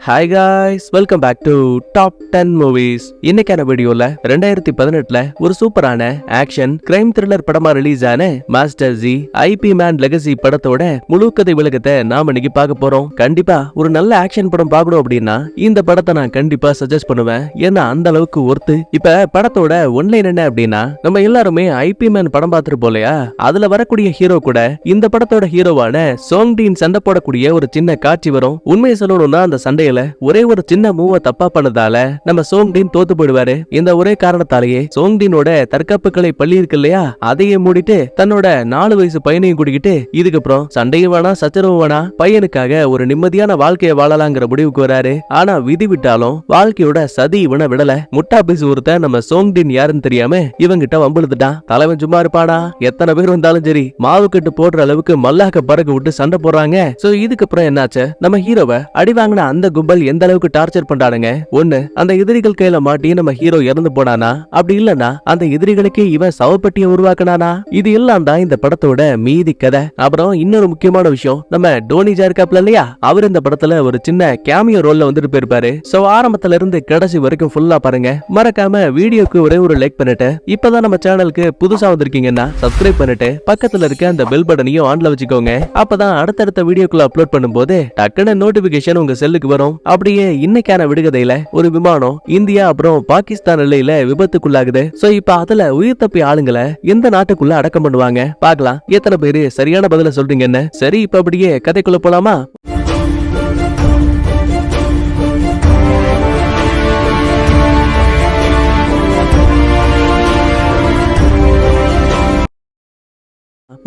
Hi guys, welcome back to top 10 movies. இன்னைக்கான வீடியோல 2018ல ஒரு சூப்பரான ஆக்ஷன் கிரைம் த்ரில்லர் படமா ரிலீஸ் ஆன Master Z Ip Man Legacy படத்தோட முழு கதை விளக்கத்தை நாம இன்னைக்கு பார்க்க போறோம். கண்டிப்பா ஒரு நல்ல ஆக்ஷன் படம் பார்க்கணும் அப்படின்னா இந்த படத்தை நான் கண்டிப்பா சஜஸ்ட் பண்ணுவேன். ஏன்னா அந்த அளவுக்கு ஒர்த்து. இப்ப படத்தோட ஒன்லைன் என்ன அப்படின்னா, நம்ம எல்லாருமே ஐபி மேன் படம் பார்த்துட்டு போலையா, அதுல வரக்கூடிய ஹீரோ கூட இந்த படத்தோட ஹீரோவான சோங்டீன் சண்டை போடக்கூடிய ஒரு சின்ன காட்சி வரும். உண்மையை சொல்லணும்னா அந்த சண்டையில ஒரே ஒரு சின்ன மூவ தப்பா பண்ணதால நம்ம சோங்டீன் தோத்து போயிடுவாரு. இந்த ஒரே காரணத்தாலேயே சோங்டீனோட தற்காப்பு கலை பள்ளி இருக்கு இல்லையா, அதையே மூடிட்டு தன்னோட 4 வயசு பையனையும் கூட்டிக்கிட்டு இதுக்கப்புறம் சண்டையும் வேணா சச்சரவும் வேணா பையனுக்காக ஒரு நிம்மதியான வாழ்க்கையை வாழலாங்கிற முடிவுக்கு வராரு. ஆனா விதி விட்டாலும் வாழ்க்கையோட சதி இவனை விடல. முட்டா பேசி ஒருத்த நம்ம சோங்டீன் யாருன்னு தெரியாம இவங்கிட்ட வம்புழுதுட்டான். தலைவன் சும்மா இருப்பாடா, எத்தனை பேர் வந்தாலும் சரி மாவு கட்டு போடுற அளவுக்கு மல்லாக்க பறக்க விட்டு சண்டை போடுறாங்க. சோ இதுக்கப்புறம் என்னாச்சு, நம்ம ஹீரோவை அடி வாங்கின அந்த கும்பல் எந்த அளவுக்கு டார்ச்சர் பண்றானுங்க. ஒண்ணு, அந்த எதிரிகள் கையில மாட்டி நம்ம ஹீரோ இறந்து போனானா, அப்படி இல்லனா அந்த எதிரிகளுக்கே இவன் சவப்பட்டியை உருவாக்கினானா, இது எல்லாம் தான் இந்த படத்தோட மீதி கதை. அப்புறம் இன்னொரு முக்கியமான விஷயம், நம்ம டோனிஜா இருக்காப்ல இல்லையா, அவர் இந்த படத்துல ஒரு சின்ன கேமியோ ரோல்ல வந்துட்டு போயிருப்பாரு. சோ ஆரம்பத்துல இருந்து கடைசி வரைக்கும் ஃபுல்லா பாருங்க. மறக்காம வீடியோக்கு ஒரே ஒரு லைக் பண்ணிட்டு, இப்பதான் நம்ம சேனலுக்கு புதுசா வந்திருக்கீங்கன்னா சப்ஸ்கிரைப் பண்ணிட்டு பக்கத்துல இருக்க அந்த பெல் பட்டனையும் ஆன்ல வச்சுக்கோங்க. அப்பதான் அடுத்தடுத்த வீடியோக்குள்ள அப்லோட் பண்ணும்போது டக்குன்னு நோட்டிபிகேஷன் உங்க செல்லுக்கு வரும். அப்படியே இன்னைக்கான விடுகதையில ஒரு விமானம் இந்தியா அப்புறம் பாகிஸ்தான் எல்லையில விபத்துக்குள்ளாகுது. சோ இப்ப அதுல உயிர் தப்பி ஆளுங்களை எந்த நாட்டுக்குள்ள அடக்கம் பண்ணுவாங்க பார்க்கலாம். எத்தனை பேரு சரியான பதில சொல்றீங்கன்னு. சரி, இப்ப அப்படியே கதைக்குள்ள போலாமா?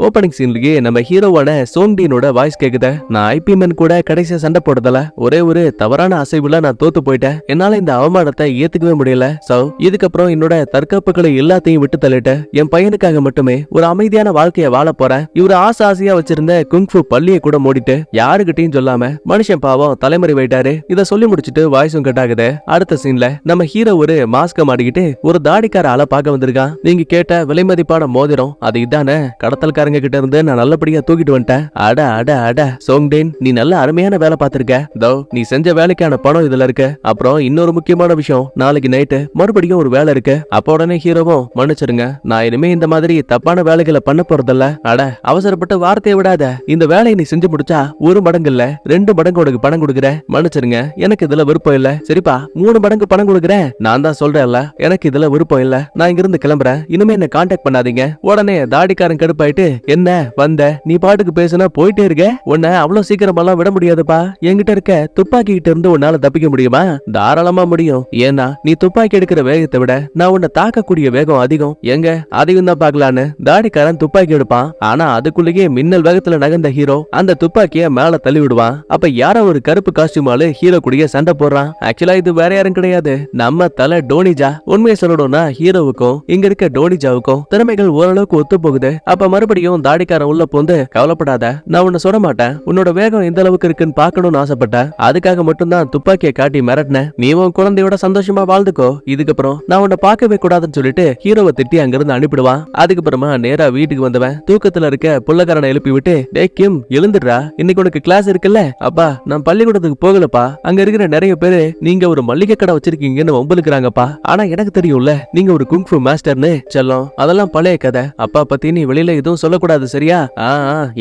ஓபனிங் சீன்லயே நம்ம ஹீரோவான சோங்டீனோட வாய்ஸ் கேக்குத. நான் ஐபி மேன் கூட கடைசியா சண்டை போடுறதுல ஒரே ஒரு தவறான அசைவுல நான் தோத்து போயிட்டேன். என்னால இந்த அவமானத்தை ஏத்துக்கவே முடியல. சோ இதுக்கப்புறம் என்னோட தற்காப்புகளை எல்லாத்தையும் விட்டு தள்ளிட்டு என் பையனுக்காக மட்டுமே ஒரு அமைதியான வாழ்க்கைய வாழ போறேன். இவரு ஆசையா வச்சிருந்த குங்ஃபு பள்ளியை கூட மூடிட்டு யாருகிட்டையும் சொல்லாம மனுஷன் பாவம் தலைமுறை வைட்டாரு. இத சொல்லி முடிச்சிட்டு வாய்ஸும் கட் ஆகுது. அடுத்த சீன்ல நம்ம ஹீரோ ஒரு மாஸ்க மாட்டிக்கிட்டு ஒரு தாடிக்கார ஆளை பார்க்க வந்திருக்கான். நீங்க கேட்ட விலை மதிப்பான மோதிரம் அது இதானே, கடத்தல்காரங்க கிட்ட இருந்து நான் நல்லபடியா தூக்கிட்டு வந்துட்டேன். அட அட அட சோங்டீன், நீ நல்ல அருமையான வேலை பார்த்திருக்க. தோ நீ செஞ்ச வேலைக்கான பணம் இதுல இருக்கு. அப்புறம் இன்னொரு முக்கியமான விஷயம், நாளைக்கு நைட்டு மறுபடியும் ஒரு வேலை இருக்கு. அப்ப உடனே ஹீரோவும், மன்னிச்சிருங்க, நான் இனிமே இந்த மாதிரி தப்பான வேலைகளை பண்ண போறதில்ல. அட அவசரப்பட்டு வார்த்தையை விடாத, இந்த வேலையை நீ செஞ்சு முடிச்சா 1 மடங்கு இல்ல 2 மடங்கு உனக்கு பணம் கொடுக்குறேன். மன்னிச்சிருங்க, எனக்கு இதுல விருப்பம் இல்ல. சரிப்பா, 3 மடங்கு பணம் கொடுக்குறேன். நான் தான் சொல்றேன்ல, எனக்கு இதுல விருப்பம் இல்ல. நான் இங்க இருந்து கிளம்புறேன். இனிமே என்ன கான்டாக்ட் பண்ணாதீங்க. உடனே தாடிக்காரன் கடுப்பாயிட்டு, என்ன வந்த நீ பாட்டுக்கு பேசுனா போயிட்டே இருக்க, உன்னை அவ்வளவு சீக்கிரமெல்லாம் விட முடியாதுப்பா. என்கிட்ட இருக்க துப்பாக்கி கிட்ட இருந்து உன்னால தப்பிக்க முடியுமா? தாராளமா முடியும். ஏன்னா நீ துப்பாக்கி எடுக்கிற வேகத்தை விட நான் உன்னை தாக்கக்கூடிய வேகம் அதிகம். எங்க அதிகம் தான் பாக்கலான்னு தாடிக்காரன் துப்பாக்கி எடுப்பான். ஆனா அதுக்குள்ளேயே மின்னல் வேகத்துல நகர்ந்த ஹீரோ அந்த துப்பாக்கிய மேல தள்ளி விடுவான். அப்ப யாரோ ஒரு கருப்பு காஸ்டியூம் ஆளு ஹீரோ கூடிய சண்டை போடுறான். ஆக்சுவலா இது வேற யாரும் கிடையாது, நம்ம தலை டோனிஜா. உண்மையை சொல்லணும்னா ஹீரோவுக்கும் இங்க இருக்க டோனிஜாவுக்கும் திறமைகள் ஓரளவுக்கு ஒத்து போகுது. அப்ப மறுபடியும் தாடிக்காரன் உள்ள போந்து, கவலைப்படாத, நான் உன்னை சொல்ல மாட்டேன். உன்னோட வேகம் எந்த அளவுக்கு இருக்குன்னு பாக்கணும்னு ஆசைப்பட்டேன். அதுக்காக மட்டும்தான் துப்பாக்கியை காட்டி மிரட்டினேன். நீ உன் குழந்தையோட சந்தோஷமா வாழ்ந்துக்கோ. இதுக்கப்புறம் நான் உன்னை பார்க்கவே கூடாதுன்னு சொல்லிட்டு ஹீரோவை திட்டி அங்கிருந்து அனுப்பிடுவான். அதுக்கப்புறமா நேரா வீட்டுக்கு வந்தவன் தூக்கத்துல இருக்க புள்ளக்காரனை எழுப்பி விட்டு, டே கிம் எழுந்துடுறா, இன்னைக்கு உனக்கு கிளாஸ் இருக்குல்ல. அப்பா நான் பள்ளிக்கூடத்துக்கு போகலப்பா, அங்க இருக்கிற நிறைய பேரு நீங்க ஒரு மளிகை கடை வச்சிருக்கீங்கன்னு வம்புலுக்குறாங்கப்பா. ஆனா எனக்கு தெரியும்ல நீங்க ஒரு குங்ஃபு மாஸ்டர்னு. செல்லம், அதெல்லாம் பழைய கதை. அப்பா பத்தி நீ வெளியில எதுவும் சொல்லக்கூடாது, சரியா?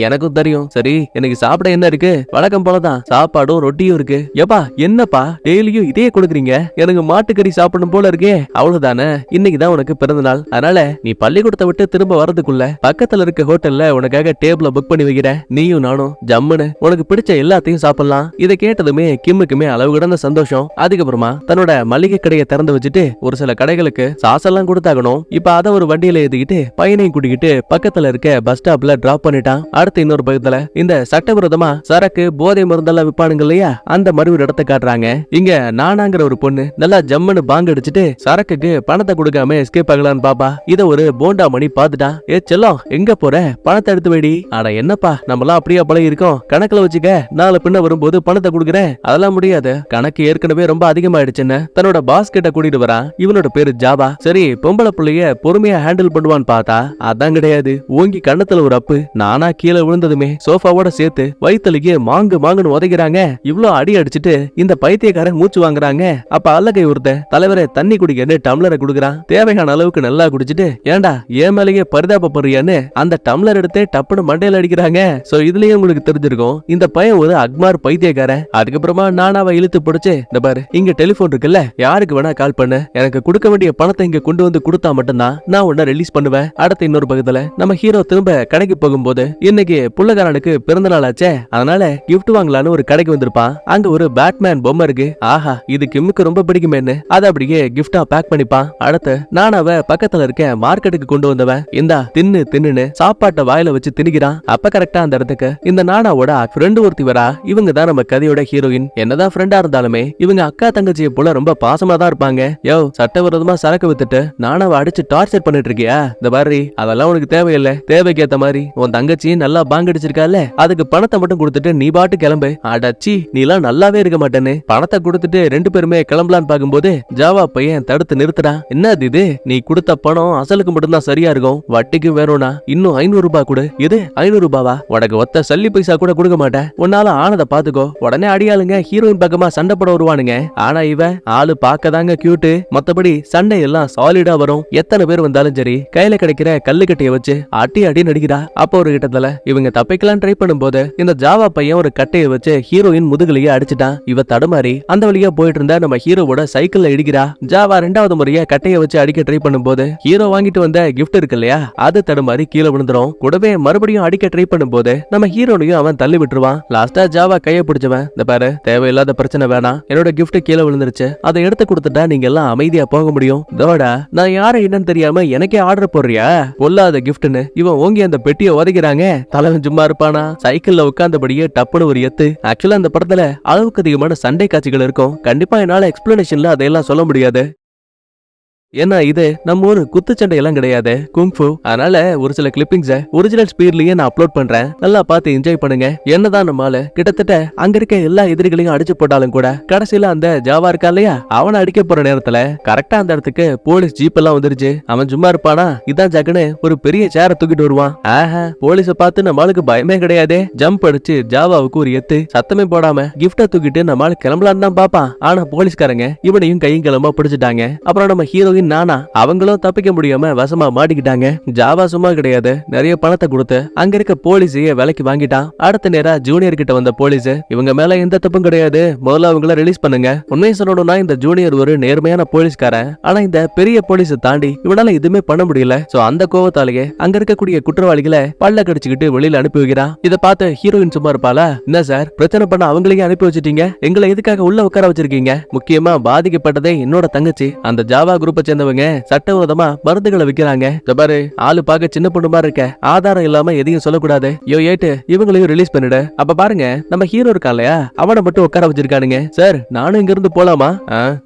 எனக்கும் தெரியும். சரி, எனக்கு சாப்பிட என்ன இருக்கு? வழக்கம் போலதான் சாப்பாடும் ரொட்டியும் இருக்கு. ஏப்பா என்னப்பா டெய்லியும் இதே கொடுக்குறீங்க, எனக்கு மாட்டுக்கறி சாப்பிடணும் போல இருக்கே. அவ்வளவுதானே, இன்னைக்குதான் உனக்கு பிறந்த நாள். அதனால நீ பள்ளிக்கூடத்தை விட்டு திரும்ப வரதுக்குள்ள பக்கத்துல இருக்க ஹோட்டல்ல உனக்காக டேபிள புக் பண்ணி வைக்கிறேன். நீயும் நானும் ஜம்முன்னு உனக்கு பிடிச்ச எல்லாத்தையும் சாப்பிடலாம். இதை கேட்டதுமே கிம்முக்குமே அளவு கடந்த சந்தோஷம். அதுக்கப்புறமா தன்னோட மளிகை கடையை திறந்து வச்சுட்டு ஒரு சில கடைகளுக்கு சாசெல்லாம் கொடுத்தாகணும். இப்ப அத ஒரு வண்டியில ஏத்திக்கிட்டு பையனையும் கூட்டிக்கிட்டு பக்கத்துல இருக்க பஸ் ஸ்டாப்ல டிராப் பண்ணிட்டான். அடுத்து இன்னொரு பக்கத்துல இந்த சட்டவிரோதமா சரக்கு போதை மருந்தெல்லாம் விற்பானுங்க இல்லையா, அந்த மாதிரி ஒரு இடத்தை காட்டுறாங்க. இங்க நானாங்கிற ஒரு பொண்ணு நல்லா ஜம்முன்னு பாங்க அடிச்சுட்டு சரக்குக்கு பணத்தை கொடுக்காம எஸ்கேப் ஆகலான்னு பாப்பா. இத ஒரு போண்டா மணி பாத்துட்டான். ஏ செல்லம், எங்க போற? பணத்தை எடுத்து வைடி. அட என்னப்பா, நம்மளாம் அப்படியே பழகி இருக்கோம், கணக்குல வச்சுக்க, நாலு பின்ன வரும்போது பணத்தை கொடுக்குறேன். அதெல்லாம் முடியாது, கணக்கு ஏற்கனவே ரொம்ப அதிகமாயிடுச்சுன்னு தன்னோட பாஸ் கிட்ட கூட்டிட்டு வரான். இவனோட பேரு ஜாவா. சரி பொம்பளை பிள்ளைய பொறுமையா ஹேண்டில் பண்ணுவான்னு பார்த்தா அதான் கிடையாது. ஓங்கி கண்ண கண்ணத்துல ஒரு அப்பு. நானா கீழே விழுந்ததுமே சோஃபாவோட சேர்த்து வயிற்றுலயே மாங்குன்னு உதைக்கிறாங்க. இவ்ளோ அடி அடிச்சுட்டு இந்த பைத்தியக்காரன் மூச்சு வாங்குறாங்க. அப்ப அல்லகை ஒருத்தன் தலைவரை தண்ணி குடிக்கன்னு டம்ளரை குடுக்குறான். தேவையான அளவுக்கு நல்லா குடிச்சிட்டு ஏண்டா ஏன் மேலேயே பரிதாபப்படுறியான்னு அந்த டம்ளர் எடுத்தே டப்புன்னு மண்டையில அடிக்கிறாங்க. சோ இதுலயே உங்களுக்கு தெரிஞ்சிருக்கும் இந்த பையன் ஒரு அக்மார் பைத்தியக்காரன். அதுக்கப்புறமா நானாவை இழுத்து பிடிச்சு, இந்த பாரு இங்க டெலிபோன் இருக்குல்ல, யாருக்கு வேணா கால் பண்ணு, எனக்கு கொடுக்க வேண்டிய பணத்தை இங்க கொண்டு வந்து கொடுத்தா மட்டும்தான் நான் உன்னை ரிலீஸ் பண்ணுவேன். அடுத்த இன்னொரு பக்கத்துல நம்ம ஹீரோ திரும்ப கடைக்கு போகும்போது இன்னைக்கு புள்ளகாரனுக்கு பிறந்த நாள் ஆச்சே, அதனால கிஃப்ட் வாங்கலான்னு ஒரு கடைக்கு வந்திருப்பான். அங்க ஒரு பேட்மேன் பொம்மை இருக்கு. ஆஹா இது கிம்முக்கு ரொம்ப பிடிக்குமேன்னு அதை அப்படியே கிஃப்டா பேக் பண்ணிப்பான். அடுத்து நானாவ பக்கத்துல இருக்க மார்க்கெட்டுக்கு கொண்டு வந்தவன் இந்தா தின்னுன்னு சாப்பாட்டை வாயில வச்சு திணிக்கிறான். அப்ப கரெக்டா அந்த இடத்துக்கு இந்த நானாவோட ஃப்ரெண்டு ஒருத்தி வரா. இவங்க தான் நம்ம கதையோட ஹீரோயின். என்னதான் ஃப்ரெண்டா இருந்தாலுமே இவங்க அக்கா தங்கச்சியை போல ரொம்ப பாசமா தான் இருப்பாங்க. யோ சட்டவிரோதமா சரக்கு வித்துட்டு நானாவை அடிச்சு டார்ச்சர் பண்ணிட்டு இருக்கியா? இந்த பாரு அதெல்லாம் உனக்கு தேவையில்லை. தேவைக்கேத்த மாதிரி உன் தங்கச்சி நல்லா பாங்க அடிச்சிருக்கால, அதுக்கு பணத்தை மட்டும் கொடுத்துட்டு நீ பாட்டு கிளம்பு. அடச்சி நீ எல்லாம் நல்லாவே இருக்க மாட்டேன்னு பணத்தை கொடுத்துட்டு ரெண்டு பேருமே கிளம்பலான்னு பாக்கும்போது ஜாவா பையன் தடுத்து நிறுத்துறான். என்னது இது, நீ கொடுத்த பணம் அசலுக்கு மட்டும்தான் சரியா இருக்கும், வட்டிக்கு வேணும்னா இன்னும் 500 ரூபாய் கொடு. இது 500 ரூபாவா? உனக்கு ஒத்த சல்லி பைசா கூட கொடுக்க மாட்டேன், உன்னால ஆனதை பாத்துக்கோ. உடனே அடியாளுங்க ஹீரோயின் பக்கமா சண்டை போட வருவானுங்க. ஆனா இவ ஆளு பாக்கதாங்க கியூட், மத்தபடி சண்டை எல்லாம் சாலிடா வரும். எத்தனை பேர் வந்தாலும் சரி கையில கிடைக்கிற கல்லுக்கட்டைய வச்சு அடி நடிக்கிறா. அப்போ ஒரு கிட்டத்துல இவங்க தப்பிக்கலாம் ட்ரை பண்ணும்போது இந்த ஜாவா பையன் ஒரு கட்டையை வச்சு ஹீரோயின் முதுகுலையே அடிச்சுட்டான். இவ தடுமாறி அந்த வழியா போயிட்டு இருந்தா நம்ம ஹீரோவோட சைக்கிள்ல இடிக்கிறா. ஜாவா ரெண்டாவது முறையா கட்டையை வச்சு அடிக்க ட்ரை பண்ணும்போது ஹீரோ வாங்கிட்டு வந்த கிஃப்ட் இருக்கு இல்லையா, அது தடுமாறி கீழே விழுந்துரும். கூடவே மறுபடியும் அடிக்க ட்ரை பண்ணும்போது நம்ம ஹீரோனையும் அவன் தள்ளி விட்டுருவான். லாஸ்டா ஜாவா கைய பிடிச்சவன், இந்த பாரு தேவையில்லாத பிரச்சனை வேணாம், என்னோட கிஃப்ட் கீழே விழுந்துருச்சு, அதை எடுத்து கொடுத்துட்டா நீங்க எல்லாம் அமைதியா போக முடியும். தோடா நான் யார என்னன்னு தெரியாம எனக்கே ஆர்டர் போடுறியா, பொல்லாத கிஃப்ட்னு இவன் ஓங்கி அந்த பெட்டியை உதைக்கிறாங்க. தலைவன் சும்மா இருப்பானா, சைக்கிள்ல உட்கார்ந்தபடியே டப்புன்னு ஒரு எத்து. ஆக்சுவலா அந்த படத்துல அளவுக்கு அதிகமான சண்டை காட்சிகள் இருக்கும். கண்டிப்பா என்னால எக்ஸ்பிளனேஷன்ல அதையெல்லாம் சொல்ல முடியாது. ஏன்னா இது நம்ம ஒரு குத்துச்சண்டை எல்லாம் கிடையாது, குங்ஃபு. அதனால ஒரு சில கிளிப்பிங்ஸ ஒரிஜினல் ஸ்பீட்லயே நான் அப்லோட் பண்றேன், நல்லா பார்த்து என்ஜாய் பண்ணுங்க. என்னதான் நம்மால கிட்டத்தட்ட அங்க இருக்க எல்லா எதிரிகளையும் அடிச்சு போட்டாலும் கூட கடைசியில அந்த ஜாவா இருக்கா இல்லையா, அவனை அடிக்க போற நேரத்துல கரெக்டா அந்த இடத்துக்கு போலீஸ் ஜீப் எல்லாம் வந்துருச்சு. அவன் சும்மா இருப்பானா, இதான் ஜக்குன்னு ஒரு பெரிய சேரை தூக்கிட்டு வருவான். ஆஹா போலீஸ பார்த்து நம்மளுக்கு பயமே கிடையாது. ஜம்ப் அடிச்சு ஜாவாவுக்கு ஒரு எத்து, சத்தமே போடாம கிஃப்ட தூக்கிட்டு நம்மளால கிளம்பலான்னு தான் பாப்பான். ஆனா போலீஸ்காரங்க இவனையும் கையும் கிளம்ப பிடிச்சிட்டாங்க. அப்புறம் நம்ம ஹீரோ நானா அவங்களும் தப்பிக்க முடியாம வசமா மாட்டிக்கிட்டாங்க. ஜாவா சும்மா கிடையாது, நிறைய பணத்தை கொடுத்து அங்க இருக்க போலீஸையே விலைக்கு வாங்கிட்டான். அடுத்த நேரா ஜூனியர் கிட்ட வந்த போலீஸ், இவங்க மேல எந்த தப்பும் கிடையாது, முதல்ல அவங்கள ரிலீஸ் பண்ணுங்க. உண்மையை சொல்லணும்னா இந்த ஜூனியர் ஒரு நேர்மையான போலீஸ்காரன். ஆனா இந்த பெரிய போலீஸை தாண்டி இவனால எதுவுமே பண்ண முடியல. சோ அந்த கோவத்தாலேயே அங்க இருக்கக்கூடிய குற்றவாளிகளை பல்ல கடிச்சுக்கிட்டு வெளியில அனுப்பி வைக்கிறான். இதை பார்த்து ஹீரோயின் சும்மா இருப்பாளா, என்ன சார் பிரச்சனை பண்ண அவங்களையும் அனுப்பி வச்சுட்டீங்க, எங்களை எதுக்காக உள்ள உட்கார வச்சிருக்கீங்க? முக்கியமா பாதிக்கப்பட்டதே என்னோட தங்கச்சி. அந்த ஜாவா குரூப்பை சேர்ந்தவங்க சட்டவிரோதமா மருந்துகளை விக்கிறாங்க. பாரு ஆளு பார்க்க சின்ன பொண்ணு மாதிரி இருக்க, ஆதாரம் இல்லாம எதையும் சொல்லக்கூடாது. இவங்களையும் ரிலீஸ் பண்ணிடு. அப்ப பாருங்க நம்ம ஹீரோ இருக்கா இல்லையா, அவனை மட்டும் உட்கார வச்சிருக்கானுங்க. சார் நானும் இங்க இருந்து போலாமா?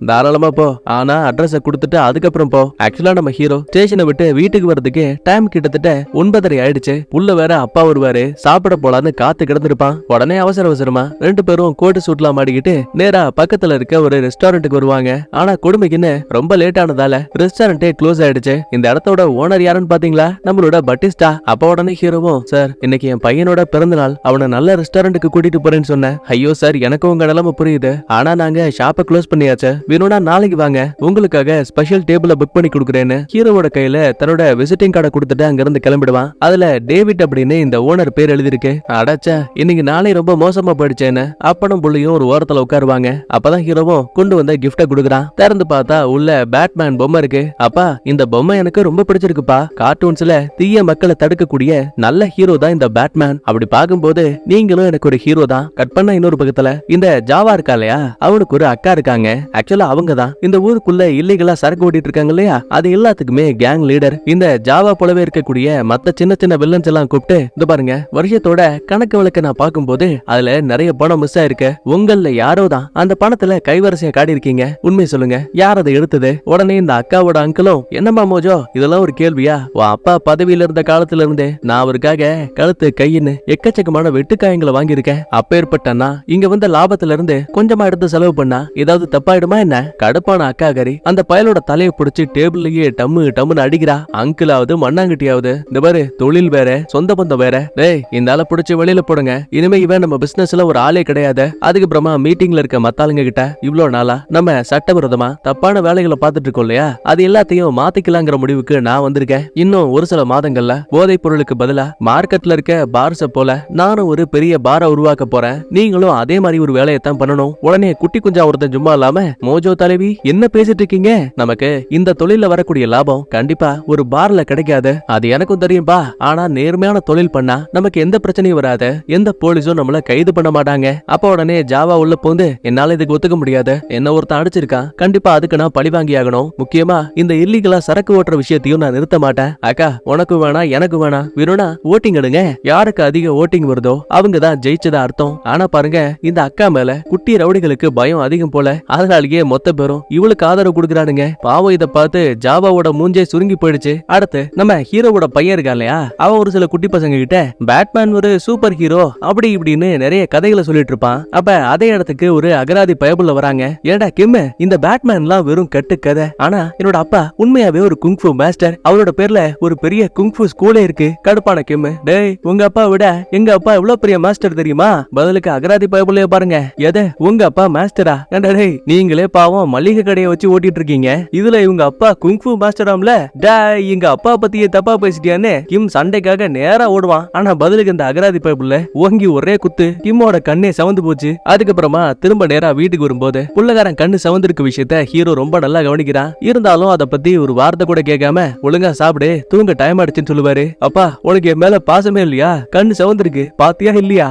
தாராளமா போ, ஆனா அட்ரஸ் கொடுத்துட்டு அதுக்கப்புறம் போ. ஆக்சுவலா நம்ம ஹீரோ ஸ்டேஷனை விட்டு வீட்டுக்கு வரதுக்கு டைம் கிட்டத்தட்ட 9:30 ஆயிடுச்சு. புள்ள வேற அப்பா வருவாரு, சாப்பிட போலான்னு காத்து கிடந்திருப்பான். உடனே அவசரமா ரெண்டு பேரும் கோட்டு சூட்லாம் மாடிக்கிட்டு நேரா பக்கத்துல இருக்க ஒரு ரெஸ்டாரண்ட்டுக்கு வருவாங்க. ஆனா கொடுமைக்குன்னு ரொம்ப லேட் ஆனதால ரெஸ்டாரண்டே க்ளோஸ் ஆயிடுச்சு. இந்த இடத்தோட ஓனர் யாருன்னு பாத்தீங்களா, நம்மளோட பட்டிஸ்டா. அப்ப உடனே ஹீரோவும், சார் இன்னைக்கு என் பையனோட பிறந்த நாள், அவனை நல்ல ரெஸ்டாரண்ட்டுக்கு கூட்டிட்டு போறேன்னு சொன்னேன். ஐயோ சார் எனக்கு உங்க நிலைமை புரியுது, ஆனா நாங்க ஷாப்பை க்ளோஸ் பண்ணியாச்சு, வேணும்னா நாளைக்கு வாங்க, உங்களுக்காக ஸ்பெஷல் டேபிள புக் பண்ணி கொடுக்குறேன்னு ஹீரோவோட கையில தன்னோட விசிட்டிங் கார்டை கொடுத்துட்டு அங்க இருந்து கிளம்பிடுவான். அதுல டேவிட் அப்படின்னு இந்த ஓனர் பேர் எழுதிருக்கு. அடாச்சா இன்னைக்கு நாளை ரொம்ப மோசமா போயிடுச்சேன்னு அப்பனும் புள்ளியும் ஒரு ஓரத்துல உட்காருவாங்க. அப்பதான் ஹீரோவும் கொண்டு வந்த கிஃப்ட கொடுக்குறான். திறந்து பார்த்தா உள்ள பேட்மேன் பொம்மை இருக்கு. அப்பா இந்த பொம்மை எனக்கு ரொம்ப பிடிச்சிருக்குப்பா, கார்ட்டூன்ஸ்ல தீய மக்களை தடுக்கக்கூடிய நல்ல ஹீரோ தான் இந்த பேட்மேன். அப்படி பார்க்கும்போது நீங்களும் எனக்கு ஒரு ஹீரோ தான். கட் பண்ண இன்னொரு பக்கத்துல இந்த ஜாவா இருக்கா இல்லையா, அவனுக்கு ஒரு அக்கா இருக்காங்க. ஆக்சுவலா அவங்க தான் இந்த ஊருக்குள்ள இல்லீகலா சரக்கு ஓட்டிட்டு இருக்காங்க இல்லையா, அது எல்லாத்துக்குமே கேங் லீடர். இந்த ஜாவா போலவே இருக்கக்கூடிய மத்த சின்ன சின்ன வில்லன்ஸ் எல்லாம் கூப்பிட்டு, இந்த பாருங்க வருஷத்தோட கணக்கு வழக்க நான் பார்க்கும்போது அதுல நிறைய பணம் மிஸ் ஆயிருக்கு, உங்கள யாரோ தான் அந்த பணத்துல கைவரிசையை காட்டி இருக்கீங்க, உண்மை சொல்லுங்க யார் அதை எடுத்தது? உடனே இந்த அக்காவோட அங்கிளும், என்னம்மா மோஜோ இதெல்லாம் ஒரு கேள்வியா? உன் அப்பா பதவியில இருந்த காலத்துல இருந்தே நான் அவருக்காக கழுத்து கையின்னு எக்கச்சக்கமான வெட்டுக்காயங்களை வாங்கியிருக்கேன். அப்பேற்பட்டனா இங்க வந்த லாபத்துல இருந்து கொஞ்சமா எடுத்து செலவு பண்ணா ஏதாவது தப்பாயிடுமா என்ன? கடுப்பான அக்கா கறி அந்த பயலோட தலையை பிடிச்சி டேபிள்லயே டம்முன்னு அடிக்கிறா. அங்கிளாவது மண்ணாங்கட்டியாவது, இந்த பாரு தொழில் வேற சொந்த பந்தம் வேற, டேய் இந்த ஆளை பிடிச்சி வெளியில போடுங்க. இனிமே இவன் நம்ம பிசினஸ்ல ஒரு ஆளே கிடையாது. அதுக்கப்புறமா மீட்டிங்ல இருக்க மத்தாளுங்க கிட்ட இவ்வளவு நாளா நம்ம சட்டவிரோதமா தப்பான வேலைகளை பார்த்துட்டு இருக்கோம் இல்லையா, அது எல்லாத்தையும் மாத்திக்கலாங்கிற முடிவுக்கு நான் வந்திருக்கேன். இன்னும் ஒரு சில மாதங்கள்ல போதைப் பொருளுக்கு பதிலா மார்க்கெட்ல இருக்க பார்ஸ போல நானும் ஒரு பெரிய பாரை உருவாக்க போறேன். நீங்களும் அதே மாதிரி ஒரு வேலையத்தான் பண்ணணும். உடனே குட்டி குஞ்சா ஒருத்தன் சும்மா இல்லாம, மோஜோ தலைவி என்ன பேசிட்டு இருக்கீங்க? நமக்கு இந்த தொழில வரக்கூடிய லாபம் கண்டிப்பா ஒரு பார்ல கிடைக்காது, அது எனக்கும் தெரியும்பா. ஆனா நேர்மையான தொழில் பண்ணா நமக்கு எந்த பிரச்சனையும் வராது, எந்த போலீஸும் நம்மள கைது பண்ண மாட்டாங்க. அப்ப உடனே ஜாவா உள்ள போந்து, என்னால இதுக்கு ஒத்துக்க முடியாது, என்ன ஒருத்தன் அடிச்சிருக்கான், கண்டிப்பா அதுக்கு நான் பழி வாங்கி ஆகணும். முக்கியமா இந்த இல்லீகலா சரக்கு ஓட்டுற விஷயத்தையும் நான் நிறுத்த மாட்டேன். அக்கா உனக்கு வேணா எனக்கு வேணா, வேணும்னா ஓட்டிங் எடுங்க. யாருக்கு அதிக ஓட்டிங் வருதோ அவங்க தான் ஜெயிச்சதா அர்த்தம். ஆனா பாருங்க, இந்த அக்கா மேல குட்டி ரவுடிகளுக்கு பயம் அதிகம் போல, அதனாலேயே மொத்த பேரும் இவளுக்கு ஆதரவு கொடுக்குறானுங்க. பாவம் இத பார்த்து ஜாவாவோட மூஞ்சே சுருங்கி போயிடுச்சு. அடுத்து நம்ம ஹீரோவோட பையன் இருக்கா இல்லையா, அவன் ஒரு சில குட்டி பசங்க கிட்ட பேட்மேன் ஒரு சூப்பர் ஹீரோ அப்படி இப்படின்னு நிறைய கதைகளை சொல்லிட்டு இருப்பான். அப்ப அதே இடத்துக்கு ஒரு அகராதி பயபுள்ள வராங்க. ஏடா கிம், இந்த பேட்மேன்லாம் வெறும் கட்டு கதை, ஆனா என்னோட அப்பா உண்மையாவே ஒரு குங்ஃபு மாஸ்டர், அவரோட பேர்ல ஒரு பெரிய குங்ஃபு ஸ்கூலே இருக்கு. கடுப்பான கிம், டேய் உங்க அப்பா விட எங்க அப்பா எவ்வளவு பெரிய மாஸ்டர் தெரியுமா? பதிலுக்கு அகராதி பயபுள்ளைய பாருங்க. எதை உங்க அப்பா மாஸ்டரா? டேய் நீங்களே பாவம் மளிகை கடையை வச்சு ஓட்டிட்டு இருக்கீங்க, இதுல இவங்க அப்பா குங்ஃபு மாஸ்டராம்ல. டேய் எங்க அப்பா பத்தியே தப்பா பேசிட்டியான்னு கிம் சண்டைக்காக நேரா ஓடுவான். ஆனா பதிலுக்கு இந்த அகராதி பயபுள்ள ஓங்கி ஒரே குத்து, கிம்மோட கண்ணே சவந்து போச்சு. அதுக்கப்புறமா திரும்ப நேரா வீட்டுக்கு வரும்போது புள்ளகாரன் கண்ணு சவந்திருக்க விஷயத்த ஹீரோ ரொம்ப நல்லா கவனிக்கிறான். இருந்தாலும் அதை பத்தி ஒரு வார்த்தை கூட கேட்காம ஒழுங்கா சாப்பிடு, தூங்க டைம் ஆயிடுச்சுன்னு சொல்லுவாரு. அப்பா உனக்கு என் மேல பாசமே இல்லையா? கண்ணு சவந்திருக்கு பாத்தியா இல்லையா?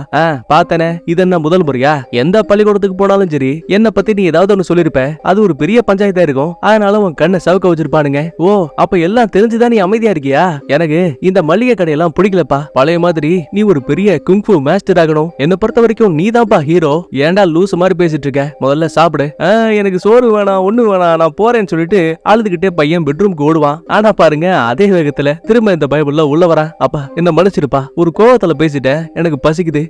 பாத்தனே, இது என்ன முதல் முறையா? எந்த பள்ளிக்கூடத்துக்கு போனாலும் சரி என்ன பத்தி நீ ஏதாவது ஒண்ணு சொல்லிருப்ப, அது ஒரு பெரிய பஞ்சாயத்தா இருக்கும். அதனால உன் கண்ணை சவுக்க வச்சிருப்பானுங்க. ஓ அப்ப எல்லாம் தெரிஞ்சுதான் நீ அமைதியா இருக்கியா? எனக்கு இந்த மளிகை கடையெல்லாம் பிடிக்கலப்பா. பழைய மாதிரி நீ ஒரு பெரிய குங்ஃபு மாஸ்டர் ஆகணும். என்ன பொறுத்த வரைக்கும் நீதான்ப்பா ஹீரோ. ஏன்டா லூசு மாதிரி பேசிட்டு இருக்க? முதல்ல சாப்பிடு. எனக்கு சோறு வேணாம் ஒண்ணு வேணாம் நான் போறேன்னு சொல்லிட்டு அழுதுகிட்டே பையன் பெட்ரூம்க்கு ஓடுவான். ஆனா பாருங்க அதே வேகத்துல திரும்ப இந்த பைபிள்ல உள்ள வரான். அப்பா என்ன மன்னிச்சிருப்பா, ஒரு கோவத்துல பேசிட்டேன், எனக்கு பசிக்குது,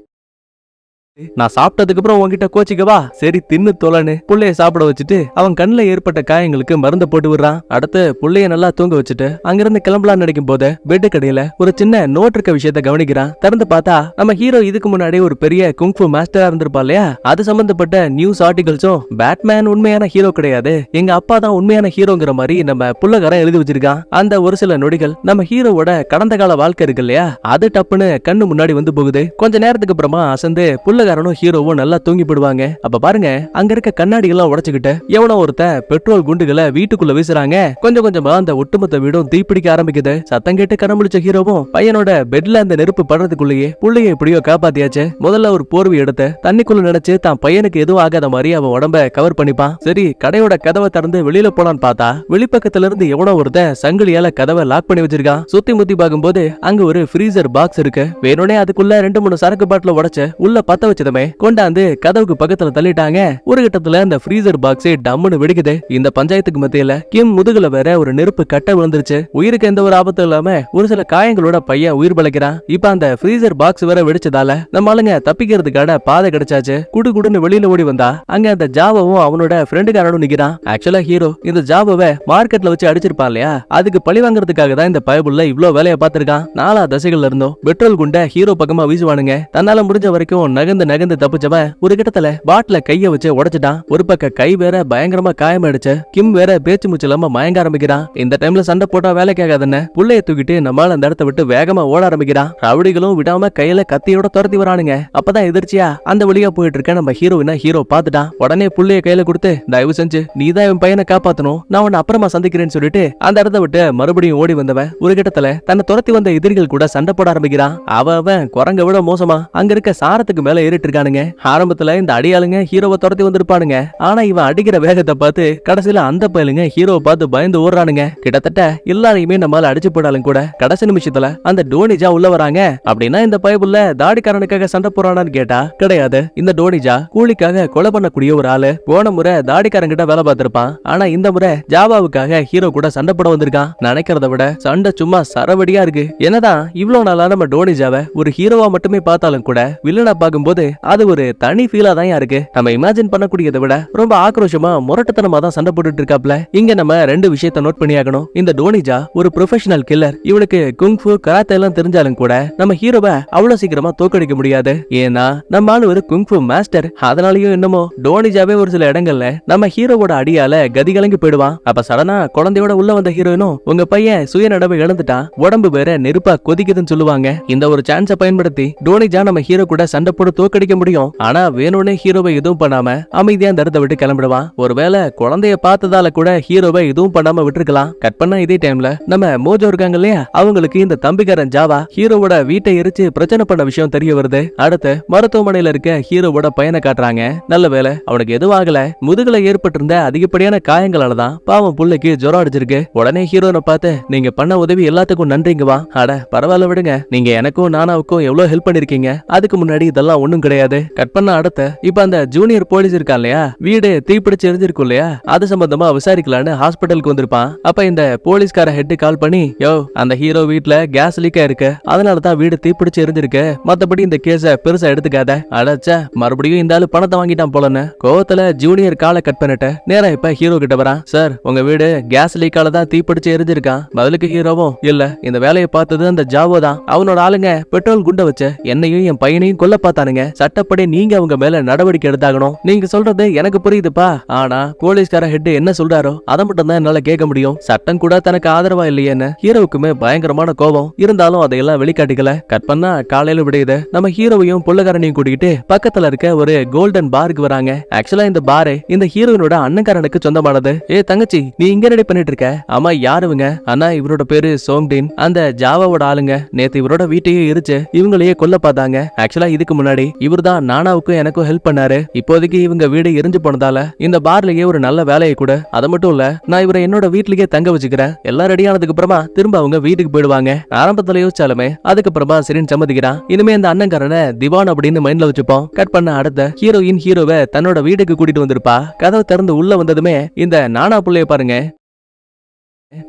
நான் சாப்பிட்டதுக்கு அப்புறம் உன்கிட்ட கோச்சிக்கவா? சரி தின்னு தோலன்னு புள்ளைய சாப்பிட வச்சுட்டு அவன் கண்ணுல ஏற்பட்ட காயங்களுக்கு மருந்த போட்டு விடுறான். அடுத்து புள்ளைய நல்லா தூங்க வச்சுட்டு அங்கிருந்து கிளம்பலான்னு நினைக்கும் போது பெட்டு கடையில ஒரு சின்ன நோட் இருக்க விஷயத்த கவனிக்கிறான். திறந்து பார்த்தா நம்ம ஹீரோ இதுக்கு முன்னாடி ஒரு பெரிய குங்ஃபு மாஸ்டரா இருந்திருப்பா இல்லையா, அது சம்பந்தப்பட்ட நியூஸ் ஆர்டிகல்ஸும் பேட்மேன் உண்மையான ஹீரோ கிடையாது, எங்க அப்பா தான் உண்மையான ஹீரோங்கிற மாதிரி நம்ம புள்ளகாரன் எழுதி வச்சிருக்கான். அந்த ஒரு சில நொடிகள் நம்ம ஹீரோவோட கடந்த கால வாழ்க்கை இருக்கு இல்லையா, அது டப்புன்னு கண்ணு முன்னாடி வந்து போகுது. கொஞ்ச நேரத்துக்கு அப்புறமா அசந்து புள்ளகாரனும் ஹீரோவும் நல்லா தூங்கி போடுவாங்க. அப்ப பாருங்க அங்க இருக்க கண்ணாடி எல்லாம் உடைச்சுக்கிட்டு எவனோ ஒருத்த பெட்ரோல் குண்டுகளை வீட்டுக்குள்ள வீசுறாங்க. கொஞ்சம் கொஞ்சமா அந்த ஒட்டுமொத்த வீடும் தீப்பிடிக்க ஆரம்பிக்குது. சத்தம் கேட்டு கண்ணமுழிச்ச ஹீரோவும் பையனோட பெட்ல அந்த நெருப்பு படுறதுக்குள்ளேயே புள்ளைய எப்படியோ காப்பாத்தியாச்சு. முதல்ல ஒரு போர்வை எடுத்து தண்ணிக்குள்ள நினைச்சு தான் பையனுக்கு எதுவும் ஆகாத மாதிரி அவன் உடம்ப கவர் பண்ணிப்பான். சரி கடையோட கதவை திறந்து வெளியில போலான்னு பார்த்தா வெளிப்பக்கத்துல இருந்து எவனோ ஒருத்த சங்கிலியால கதவை லாக் பண்ணி வச்சிருக்கான். சுத்தி முத்தி பார்க்கும்போது அங்க ஒரு ஃப்ரீசர் பாக்ஸ் இருக்கு. வேணும்னே அதுக்குள்ள 2-3 சரக்கு பாட்டில உடைச்சு உள்ள பத்த வச்சதுமே கொண்டாந்து கதவுக்கு பக்கத்துல தள்ளிட்டாங்க. ஒரு கட்டத்துல அந்த ஃப்ரீசர் பாக்ஸே டம்முன்னு வெடிக்குது. இந்த பஞ்சாயத்துக்கு மத்தியில கிம் முதுகுல வேற ஒரு நெருப்பு கட்ட விழுந்துருச்சு. உயிருக்கு எந்த ஒரு ஆபத்தும் இல்லாம ஒரு சில காயங்களோட பையன் உயிர் பழைக்கிறான். இப்ப அந்த ஃப்ரீசர் பாக்ஸ் வேற வெடிச்சதால நம்ம ஆளுங்க தப்பிக்கிறதுக்கான பாதை கிடைச்சாச்சு. குடுகுடுன்னு வெளியில ஓடி வந்தா அங்க அந்த ஜாவாவும் அவனோட ஃப்ரெண்டுக்காரனும் நிக்கிறான். ஆக்சுவலா ஹீரோ இந்த ஜாவாவை மார்க்கெட்ல வச்சு அடிச்சிருப்பான் இல்லையா, அதுக்கு பழி வாங்குறதுக்காக தான் இந்த பயபுள்ள இவ்ளோ வேலையை பார்த்திருக்கான். 4 திசைகள்ல இருந்தும் பெட்ரோல் குண்ட ஹீரோ பக்கமா வீசுவானுங்க. தன்னால முடிஞ்ச வரைக்கும் நகர்ந்து நகர்ந்து தப்பிச்சவன் ஒரு கிட்டத்துல பாட்டில கைய வச்சு உடைச்சிட்டான். ஒரு பக்க கை வேற பயங்கரமா காயமாயிடுச்சு. கிம் வேற பேச்சு மூச்சு இல்லாம மயங்க ஆரம்பிக்கிறான். இந்த டைம்ல சண்டை போட்டா வேலைக்கு ஆகாதுன்னு புள்ளைய தூக்கிட்டு நம்மால அந்த இடத்த விட்டு வேகமா ஓட ஆரம்பிக்கிறான். ரவுடிகளும் விடாம கையில கத்தியோட துரத்தி வரானுங்க. அப்பதான் எதிர்ச்சியா அந்த வழியா போயிட்டு இருக்க நம்ம ஹீரோ பார்த்துட்டான். உடனே புள்ளைய கையில கொடுத்து தயவு செஞ்சு நீதான் என் பையனை காப்பாத்தணும், நான் உன்னை அப்புறமா சந்திக்கிறேன்னு சொல்லிட்டு அந்த இடத்த விட்டு மறுபடியும் ஓடி வந்தவன் ஒரு கிட்டத்துல தன்னை துரத்தி வந்த எதிரிகள் கூட சண்டை போட ஆரம்பிக்கிறான். அவன் குரங்க விட மோசமா அங்க இருக்க சாரத்துக்கு மேல ஏறிட்டு இருக்கானுங்க. ஆரம்பத்துல இந்த அடியாளுங்க ஹீரோவை துரத்தி வந்திருப்பானுங்க. ஆனா இவன் அடிக்கிற வேகத்தை பார்த்து கடைசியில அந்த பயலுங்க ஹீரோவை பார்த்து பயந்து ஓடுறானுங்க. கிட்டத்தட்ட எல்லாரையுமே நம்மால அடிச்சு போடாலும் கூட கடைசி நிமிஷத்துல அந்த டோனிஜா உள்ள வராங்க. அப்படின்னா இந்த பயபுள்ள தாடிக்காரனுக்காக சண்டை போறானான்னு கேட்டா கிடையாது. இந்த டோனிஜா கூலிக்காக கொலை பண்ணக்கூடிய ஒரு ஆளு. போன முறை தாடிக்காரன் கிட்ட வேலை பார்த்திருப்பான். ஆனா இந்த முறை ஜாவாவுக்காக ஹீரோ கூட சண்டை போட வந்திருக்கான். நினைக்கிறத விட சண்டை சும்மா சரவடியா இருக்கு. என்னதான் இவ்வளவு நாளா நம்ம டோனிஜாவை ஒரு ஹீரோவா மட்டுமே பார்த்தாலும் கூட வில்லனா பார்க்கும்போது அது ஒரு தனி ஃபீலா தான் இருக்கு. நம்ம இமேஜின் பண்ணக்கூடியதை விட ரொம்ப ஆக்ரோஷமா முரட்டுத்தனமா தான் சண்டை போட்டுட்டு இருக்காப்ல. இங்க நம்ம ரெண்டு விஷயத்தை நோட் பண்ணியாகணும். இந்த டோனிஜா ஒரு ப்ரொஃபஷனல் கில்லர். இவனுக்கு குங்ஃபு கராத்தே எல்லாம் தெரிஞ்சாலும் கூட நம்ம ஹீரோவை அவ்வளவு சீக்கிரமா தோக்கடிக்க முடியாது. ஏன்னா நம்ம ஆளு ஒரு குங்ஃபு மாஸ்டர். அதனாலயும் என்னமோ டோனிஜாவே ஒரு சில இடங்கள்ல நம்ம ஹீரோவோட அடியால கதி கலங்கி போயிடுவான். அப்ப சடனா குழந்தையோட உள்ள வந்த ஹீரோயினும் உங்க பையன் சுயநடவை இழந்துட்டான், உடம்பு வேற நெருப்பா கொதிக்குதுன்னு சொல்லுவாங்க. இந்த ஒரு சான்ஸை பயன்படுத்தி டோனிஜா நம்ம ஹீரோ கூட சண்டை போட்டு தோக்கடிக்க முடியும். ஆனா வேணும்னே ஹீரோவை எதுவும் பண்ணாம அமைதியா அந்த இடத்தை விட்டு கிளம்பிடுவான். ஒருவேளை குழந்தைய பார்த்ததால கூட ஹீரோவை எதுவும் பண்ணாம விட்டுருக்கலாம். கட் பண்ண இதே டைம்ல நம்ம மோஜோ இருக்காங்க இல்லையா, அவங்களுக்கு இந்த தம்பிக்காரன் ஜாவா ஹீரோவோட வீட்டை எரிச்சு பிரச்சனை பண்ண விஷயம் தெரிய வருது. அடுத்து மருத்துவமனையில இருக்க ஹீரோவோட பையனை காட்டுறாங்க. நல்ல வேலை அவனுக்கு எதுவும் ஆகல. முதுகுல ஏற்பட்டிருந்த அதிகப்படியான காயங்களாலதான் பாவம் புள்ளைக்கு ஜுரம் அடிச்சிருக்கு. உடனே ஹீரோனை பார்த்து நீங்க பண்ண உதவி எல்லாத்துக்கும் நன்றிங்க வா. அட பரவாயில்ல விடுங்க, நீங்க எனக்கும் நானாவுக்கும் எவ்வளவு ஹெல்ப் பண்ணிருக்கீங்க. அதுக்கு முன்னாடி இதெல்லாம் ஒண்ணும் கிடையாது. கட் பண்ண அடுத்து இப்ப அந்த ஜூனியர் போலீஸ் இருக்கா இல்லையா, வீடு தீப்பிடிச்சு எரிஞ்சிருக்கும் இல்லையா, அது சம்பந்தமா விசாரிக்கலான்னு ஹாஸ்பிட்டலுக்கு வந்திருப்பான். அப்ப இந்த போலீஸ்கார ஹெட் கால் பண்ணி யோ அந்த ஹீரோ வீட்ல கேஸ் லீக்கா இருக்கு, அதனாலதான் வீடு தீப்பிடிச்சு எரிஞ்சிருக்கு, மத்தபடி இந்த கேஸ பெருசா எடுத்துக்காத. அடச்சா மறுபடியும் இந்த ஆளு பணத்தை வாங்கிட்டான் போலன்னு கோவத்துல ஜூனியர் காலை கட் பண்ணிட்டு நேரா இப்ப ஹீரோ கிட்ட வரான். சார் உங்க வீடு கேஸ் லீக்கால தான் தீப்பிடிச்சு எரிஞ்சிருக்கான். பதிலுக்கு ஹீரோவும் இல்ல இந்த வேலையை பார்த்தது அந்த ஜாவோ தான், அவனோட ஆளுங்க பெட்ரோல் குண்ட வச்சு என்னையும் என் பையனையும் கொல்ல பார்த்தானுங்க. சட்டப்படி நீங்க அவங்க மேல நடவடிக்கை எடுத்தாகணும். நீங்க சொல்றது எனக்கு புரியுதுப்பா, ஆனா போலீஸ்கார ஹெட் என்ன சொல்றாரோ அதை மட்டும் தான் என்னால கேட்க முடியும். சட்டம் கூட தனக்கு ஆதரவா இல்லையேன்னு ஹீரோவுக்குமே பயங்கரமான கோபம். இருந்தாலும் அதையெல்லாம் வெளிக்காட்டிக்கல. கட் பண்ணா காலையில விடையுது. நம்ம ஹீரோவையும் புள்ளக்காரனையும் கூட்டிக்கிட்டு பக்கத்துல இருக்க ஒரு கோல்டன் பாருக்கு வராங்க. ஆக்சுவலா இந்த பாரு இந்த ஹீரோயினோட அண்ணன்காரனுக்கு சொந்தமானது. ஏ தங்கச்சி நீ இங்க ரெடி பண்ணிட்டு இருக்க? ஆமா யாருவங்க? அண்ணா இவரோட பேரு சோங்டின். அந்த ஜாவாவோட ஆளுங்க நேத்து இவரோட வீட்டையே எரிச்சு இவங்களையே கொல்ல பார்த்தாங்க. ஆக்சுவலா இதுக்கு முன்னாடி இவர் தான் நானாவுக்கும் எனக்கும் ஹெல்ப் பண்ணாரு. இப்போதைக்கு இவங்க வீடு எரிஞ்சு போனதால இந்த பார்லயே ஒரு நல்ல வேலையை கூட. அது மட்டும் இல்ல நான் இவரை என்னோட வீட்லயே தங்க வச்சுக்கிறேன். எல்லாம் ரெடி ஆனதுக்கு அப்புறமா திரும்ப அவங்க வீட்டுக்கு போயிடுவாங்க. ஆரம்பத்துல யோசிச்சாலுமே அதுக்கப்புறமா சரின்னு சம்மதிக்கிறான். இனிமே அந்த அண்ணன்காரனை திவான் அப்படின்னு மைண்ட்ல வச்சுப்போம். கட் பண்ண அடுத்த ஹீரோயின் ஹீரோவை தன்னோட வீட்டுக்கு கூட்டிட்டு வந்திருப்பா. கதவை திறந்து உள்ள வந்ததுமே இந்த நானா புள்ளைய பாருங்க,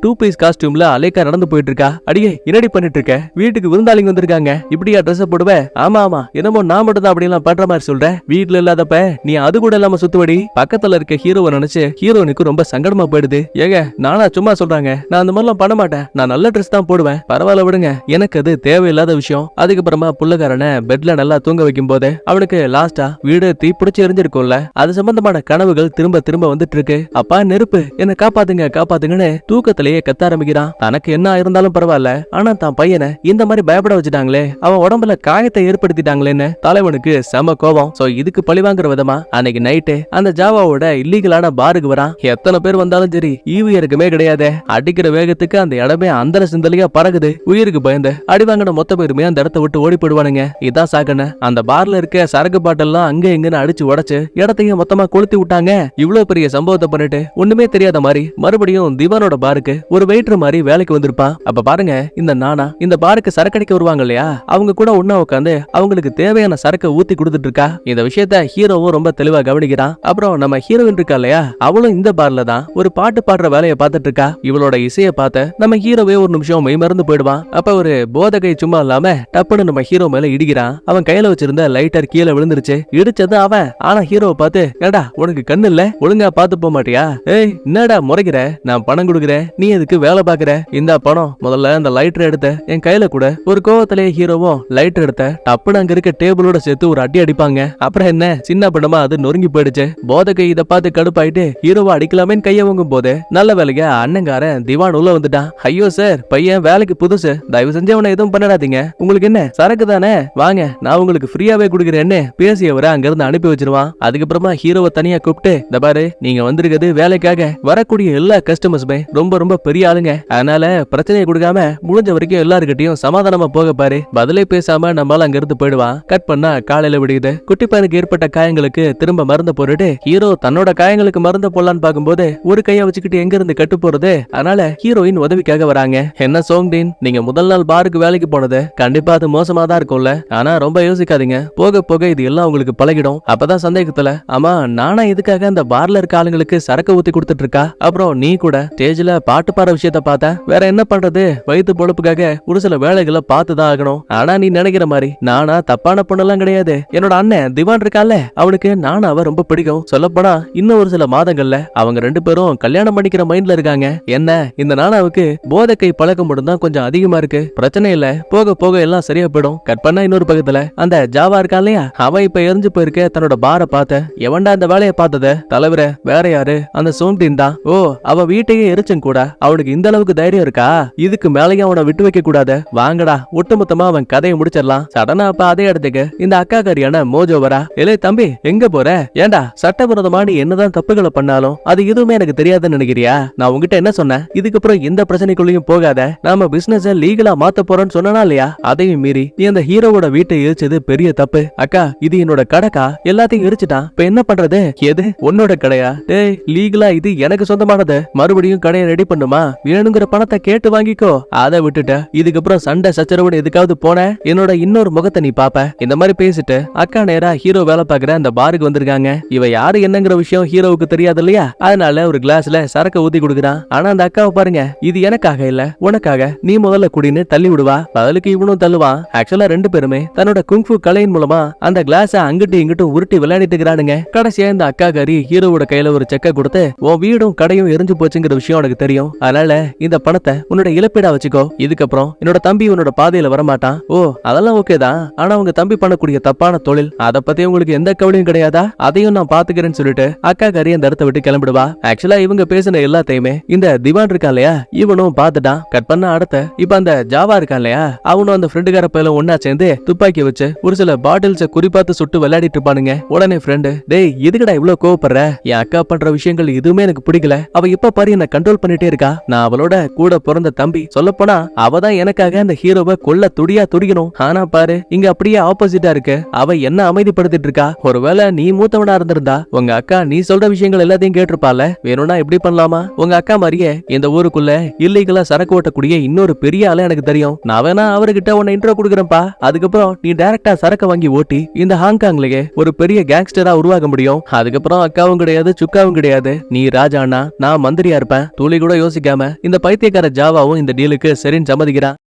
டூ பீஸ் காஸ்டியூம்ல அலேக்கா நடந்து போயிட்டு இருக்கா. அடியே என்னடி பண்ணிட்டு இருக்க? வீட்டுக்கு விருந்தாளிங்க வந்திருக்காங்க, இப்படியா ட்ரெஸ் போடுவ? ஆமா ஆமா என்னமோ நான் மட்டும் தான் அப்படி எல்லாம் பண்ற மாதிரி சொல்ற. வீட்டுல இல்லாதப்ப நீ அது கூட இல்லாம சுத்துவடி. பக்கத்துல இருக்க ஹீரோவை நினைச்சு ஹீரோனுக்கு ரொம்ப சங்கடமா போயிடுது. ஏங்க நானா சும்மா சொல்றாங்க, நான் அந்த மாதிரிலாம் பண்ண மாட்டேன், நான் நல்ல ட்ரெஸ் தான் போடுவேன், பரவாயில்ல விடுங்க, எனக்கு அது தேவையில்லாத விஷயம். அதுக்கப்புறமா புள்ளக்காரனை பெட்ல நல்லா தூங்க வைக்கும் போது அவனுக்கு லாஸ்டா வீடு தீப்பிடிச்சு எரிஞ்சிருக்கும்ல, அது சம்பந்தமான கனவுகள் திரும்ப திரும்ப வந்துட்டு இருக்கு. அப்பா நெருப்பு என்ன காப்பாத்துங்க காப்பாத்துங்கன்னு தூக்க கத்த ஆரம்பிக்கிறான். தனக்கு என்ன இருந்தாலும் பரவாயில்ல, ஆனா தான் பையனை இந்த மாதிரி பயப்பட வச்சுட்டாங்களே, அவன் உடம்புல காயத்தை ஏற்படுத்திட்டாங்களேன்னு தலைவனுக்கு செம கோபம். சோ இதுக்கு பழிவாங்குற விதமா அன்னைக்கு நைட்டு அந்த ஜாவாவோட இல்லீகலான பாருக்கு வரான். எத்தனை பேர் வந்தாலும் சரி ஈவு இருக்குமே கிடையாது. அடிக்கிற வேகத்துக்கு அந்த இடமே அந்தர சிந்தலையா பறகுது. உயிருக்கு பயந்து அடி வாங்கின மொத்த பேருமே அந்த இடத்த விட்டு ஓடி போயிடுவானுங்க. இதான் சாக்கன. அந்த பார்ல இருக்க சரக்கு பாட்டெல்லாம் அங்க எங்கன்னு அடிச்சு உடைச்சு இடத்தையும் மொத்தமா கொளுத்தி விட்டாங்க. இவ்வளவு பெரிய சம்பவத்தை பண்ணிட்டு ஒண்ணுமே தெரியாத மாதிரி மறுபடியும் திவானோட பாருக்கு ஒரு வெயிட்டர் மாதிரி வேலைக்கு வந்திருப்பான். அப்ப பாருங்க இந்த நானா இந்த பாருக்கு சரக்கடிக்க வருவாங்க இல்லையா, அவங்க கூட ஒண்ணா உட்காந்து அவங்களுக்கு தேவையான சரக்கை ஊத்தி கொடுத்துட்டு இருக்கா. இந்த விஷயத்த ஹீரோவும் ரொம்ப தெளிவா கவனிக்கிறான். அப்புறம் நம்ம ஹீரோயின் இருக்கா இல்லையா, அவளும் இந்த பார்ல தான் ஒரு பாட்டு பாடுற வேலையை பார்த்துட்டு இருக்கா. இவளோட இசையை பார்த்த நம்ம ஹீரோவே ஒரு நிமிஷம் மெய்மறந்து போயிடுவான். அப்ப ஒரு போதகை சும்மா இல்லாம டப்புன்னு நம்ம ஹீரோ மேல இடிக்கிறான். அவன் கையில வச்சிருந்த லைட்டர் கீழே விழுந்துருச்சு. இடிச்சது அவன். ஆனா ஹீரோவை பார்த்து ஏடா உனக்கு கண்ணு இல்ல, ஒழுங்கா பார்த்து போக மாட்டியா? ஏய் என்னடா முறைக்கிற, நான் பணம் கொடுக்குறேன், நீ எதுக்கு வேலை பாக்குற? இந்த பணம் முதல்ல அந்த லைட்டர் எடுத்த என் கையில கூட. ஒரு கோவத்திலேயே ஹீரோவும் லைட்டர் எடுத்த டப்புன்னு அங்க இருக்க டேபிளோட சேர்த்து ஒரு அடி அடிப்பாங்க. அப்புறம் என்ன சின்ன படமா அது நொறுங்கி போயிடுச்சு. போதகை இதை பார்த்து கடுப்பாயிட்டு ஹீரோவை அடிக்கலாமேன்னு கைய வாங்கும் போது நல்ல வேலையா அண்ணங்காரன் திவான் உள்ள வந்துட்டான். ஐயோ சார் பையன் வேலைக்கு புதுசு, தயவு செஞ்சு அவனை எதுவும் பண்ணிடாதீங்க, உங்களுக்கு என்ன சரக்கு தானே, வாங்க நான் உங்களுக்கு ஃப்ரீயாவே கொடுக்குறேன்னு பேசியவரை அங்க இருந்து அனுப்பி வச்சிருவான். அதுக்கப்புறமா ஹீரோவை தனியா கூப்பிட்டு இந்த பாரு நீங்க வந்திருக்கிறது வேலைக்காக, வரக்கூடிய எல்லா கஸ்டமர்ஸுமே ரொம்ப ரொம்ப பெரிய ஆளுங்க, அதனால பிரச்சனையை கொடுக்காம முடிஞ்ச வரைக்கும் எல்லாருக்கிட்டையும் சமாதானமா போக பாரு. பதிலே பேசாம நம்மளால அங்க இருந்து போயிடுவான். கட் பண்ணா காலையில விடுயுது. குட்டி பையனுக்கு ஏற்பட்ட காயங்களுக்கு திரும்ப மருந்து போட்டுட்டு ஹீரோ தன்னோட காயங்களுக்கு மருந்து போடலான்னு பாக்கும்போது ஒரு கைய வச்சுக்கிட்டு எங்க இருந்து கட்டு போறது. அதனால ஹீரோயின் உதவிக்காக வராங்க. என்ன சோங்டின், நீங்க முதல் நாள் பாருக்கு வேலைக்கு போனது கண்டிப்பா அது மோசமா தான் இருக்கும்ல. ஆனா ரொம்ப யோசிக்காதீங்க, போக போக இது எல்லாம் உங்களுக்கு பழகிடும். அப்பதான் சந்தேகத்துல, ஆமா நானா இதுக்காக அந்த பார்ல இருக்க ஆளுங்களுக்கு சரக்கு ஊத்தி கொடுத்துட்டு இருக்கா? அப்புறம் நீ கூட ஸ்டேஜ்ல பாட்டு பாடுற விஷயத்த பார்த்தா வேற என்ன பண்றது, வயிற்று பொழப்புக்காக ஒரு சில வேலைகளை பார்த்துதான் ஆகணும். ஆனா நீ நினைக்கிற மாதிரி நானா தப்பான பொண்ணெல்லாம் கிடையாது. என்னோட அண்ணன் திவான் இருக்கான்ல, அவனுக்கு நானும் அவ ரொம்ப பிடிக்கும். சொல்லப்போனா இன்னும் ஒரு சில மாதங்கள்ல அவங்க 2 பேரும் கல்யாணம் பண்ணிக்கிற மைண்ட்ல இருக்காங்க. என்ன இந்த நானாவுக்கு போதை கை பழக்கம் மட்டும் தான் கொஞ்சம் அதிகமா இருக்கு. பிரச்சனை இல்ல, போக போக எல்லாம் சரியா போயிடும். கட் பண்ணா இன்னொரு பக்கத்துல அந்த ஜாவா இருக்கான் இல்லையா, அவன் இப்ப எரிஞ்சு போயிருக்க தன்னோட பார பார்த்த எவன்டா அந்த வேலையை பார்த்தத தலைவர வேற யாரு, அந்த சோம்டின் தான். ஓ, அவ வீட்டையே எரிச்சும் கூட அவனுக்கு இந்த அளவுக்கு தைரியம் இருக்கா? இதுக்கு மேலேயும் அவனை விட்டு வைக்க கூடாது. வாங்கடா ஒட்டுமொத்தமா அவன் கதையை முடிச்சிடலாம். சடனா அப்ப அதே இடத்துக்கு இந்த அக்காக்காரியான மோஜோ வரா. ஏலே தம்பி, எங்க போற? ஏண்டா சட்டவிரோதமா நீ என்னதான் தப்புகளை பண்ணாலும் அது எதுவுமே எனக்கு தெரியாதுன்னு நினைக்கிறியா? நான் உங்ககிட்ட என்ன சொன்னேன்? இதுக்கப்புறம் எந்த பிரச்சனைக்குள்ளயும் போகாத, நாம பிசினஸ் லீகலா மாத்த போறோம்னு சொன்னா இல்லையா? அதையும் மீறி நீ அந்த ஹீரோவோட வீட்டை எரிச்சது பெரிய தப்பு. அக்கா, இது என்னோட கடைக்கா, எல்லாத்தையும் எரிச்சுட்டான். இப்ப என்ன பண்றது? எது உன்னோட கடையா? டேய், லீகலா இது எனக்கு சொந்தமானது. மறுபடியும் கடையை ரெடி பண்ணுமா? வேணுங்கிற பணத்தை கேட்டு வாங்கிக்கோ. அதை விட்டுட்ட இதுக்கப்புறம் சண்டை சச்சரவுன்னு எதுக்காவது போன என்னோட இன்னொரு முகத்தை நீ பாப்ப. இந்த மாதிரி பேசிட்டு அக்கா நேரா ஹீரோ வேலை பாக்குற அந்த பாருக்கு வந்திருக்காங்க. இவ யாரு என்னங்கிற விஷயம் ஹீரோவுக்கு தெரியாது இல்லையா, அதனால ஒரு கிளாஸ்ல சரக்கு ஊத்தி கொடுக்குறான். ஆனா அந்த அக்காவை பாருங்க, இது எனக்காக இல்ல உனக்காக, நீ முதல்ல குடின்னு தள்ளி விடுவா. பதிலுக்கு இவனும் தள்ளுவான். ஆக்சுவலா 2 பேருமே தன்னோட குங்ஃபு கலையின் மூலமா அந்த கிளாஸ அங்கிட்டு இங்கிட்டும் உருட்டி விளையாடிட்டு இருக்கிறானுங்க. கடைசியா இந்த அக்கா காரி ஹீரோவோட கையில ஒரு செக்க கொடுத்து, உன் வீடும் கடையும் எரிஞ்சு போச்சுங்கிற விஷயம் உனக்கு தெரியும், அதனால இந்த பணத்தை உன்னோட இழப்பீடா வச்சுக்கோ. இதுக்கப்புறம் என்னோட தம்பி உன்னோட பாதையில வரமாட்டான். ஓ, அதெல்லாம் ஓகே தான். ஆனா உங்க தம்பி பண்ணக்கூடிய தப்பான தொழில், அதை பத்தி உங்களுக்கு எந்த கவலையும் கிடையாதா? அதையும் நான் பாத்துக்கிறேன்னு சொல்லிட்டு அக்கா காரி அந்த இடத்த விட்டு கிளம்பிடுவா. ஆக்சுவலா இவங்க பேசின எல்லாத்தையுமே இந்த திவான் இருக்கான் இல்லையா, இவனும் பாத்துட்டான். கட் பண்ண அடுத்த இப்ப அந்த ஜாவா இருக்கான் இல்லையா, அவனும் அந்த ஃப்ரெண்டுக்கார பையில ஒன்னா சேர்ந்து துப்பாக்கி வச்சு ஒரு சில பாட்டில்ஸ குறிப்பாத்து சுட்டு விளையாடிட்டு இருப்பானுங்க. உடனே ஃப்ரெண்டு, டேய் எதுக்குடா இவ்வளவு கோவப்படுற? என் அக்கா பண்ற விஷயங்கள் எதுவுமே எனக்கு பிடிக்கல. அவ இப்ப பாரு என்ன கண்ட்ரோல் பண்ணிட்டே இருக்கா. நான் அவளோட கூட பிறந்த தம்பி. சொல்லப்போனா அவதான் எனக்காக அந்த ஹீரோவை கொல்ல துடியா துடிக்கணும். ஆனா பாரு இங்க அப்படியே ஆப்போசிட்டா இருக்கு. அவ என்ன அமைதிப்படுத்திட்டு இருக்கா. ஒருவேளை நீ மூத்தவனா இருந்திருந்தா உங்க அக்கா நீ சொல்ற விஷயங்கள் எல்லாத்தையும் கேட்டிருப்பால. வேணும்னா எப்படி பண்ணலாமா? உங்க அக்கா மாதிரியே இந்த ஊருக்குள்ள இல்லீகலா சரக்கு ஓட்டக்கூடிய இன்னொரு பெரிய ஆளு எனக்கு தெரியும். நான் வேணா அவர்கிட்ட உன்னை இன்ட்ரோ கொடுக்குறேன்ப்பா. அதுக்கப்புறம் நீ டைரக்டா சரக்கு வாங்கி ஓட்டி இந்த ஹாங்காங்லயே ஒரு பெரிய கேங்ஸ்டரா உருவாக முடியும். அதுக்கப்புறம் அக்காவும் கிடையாது சுக்காவும் கிடையாது. நீ ராஜானா, நான் மந்திரியா இருப்பேன். துளி கூட யோசிக்காம இந்த பைத்தியக்கார ஜாவாவும் இந்த டீலுக்கு சரின்னு சம்மதிக்கிறான்.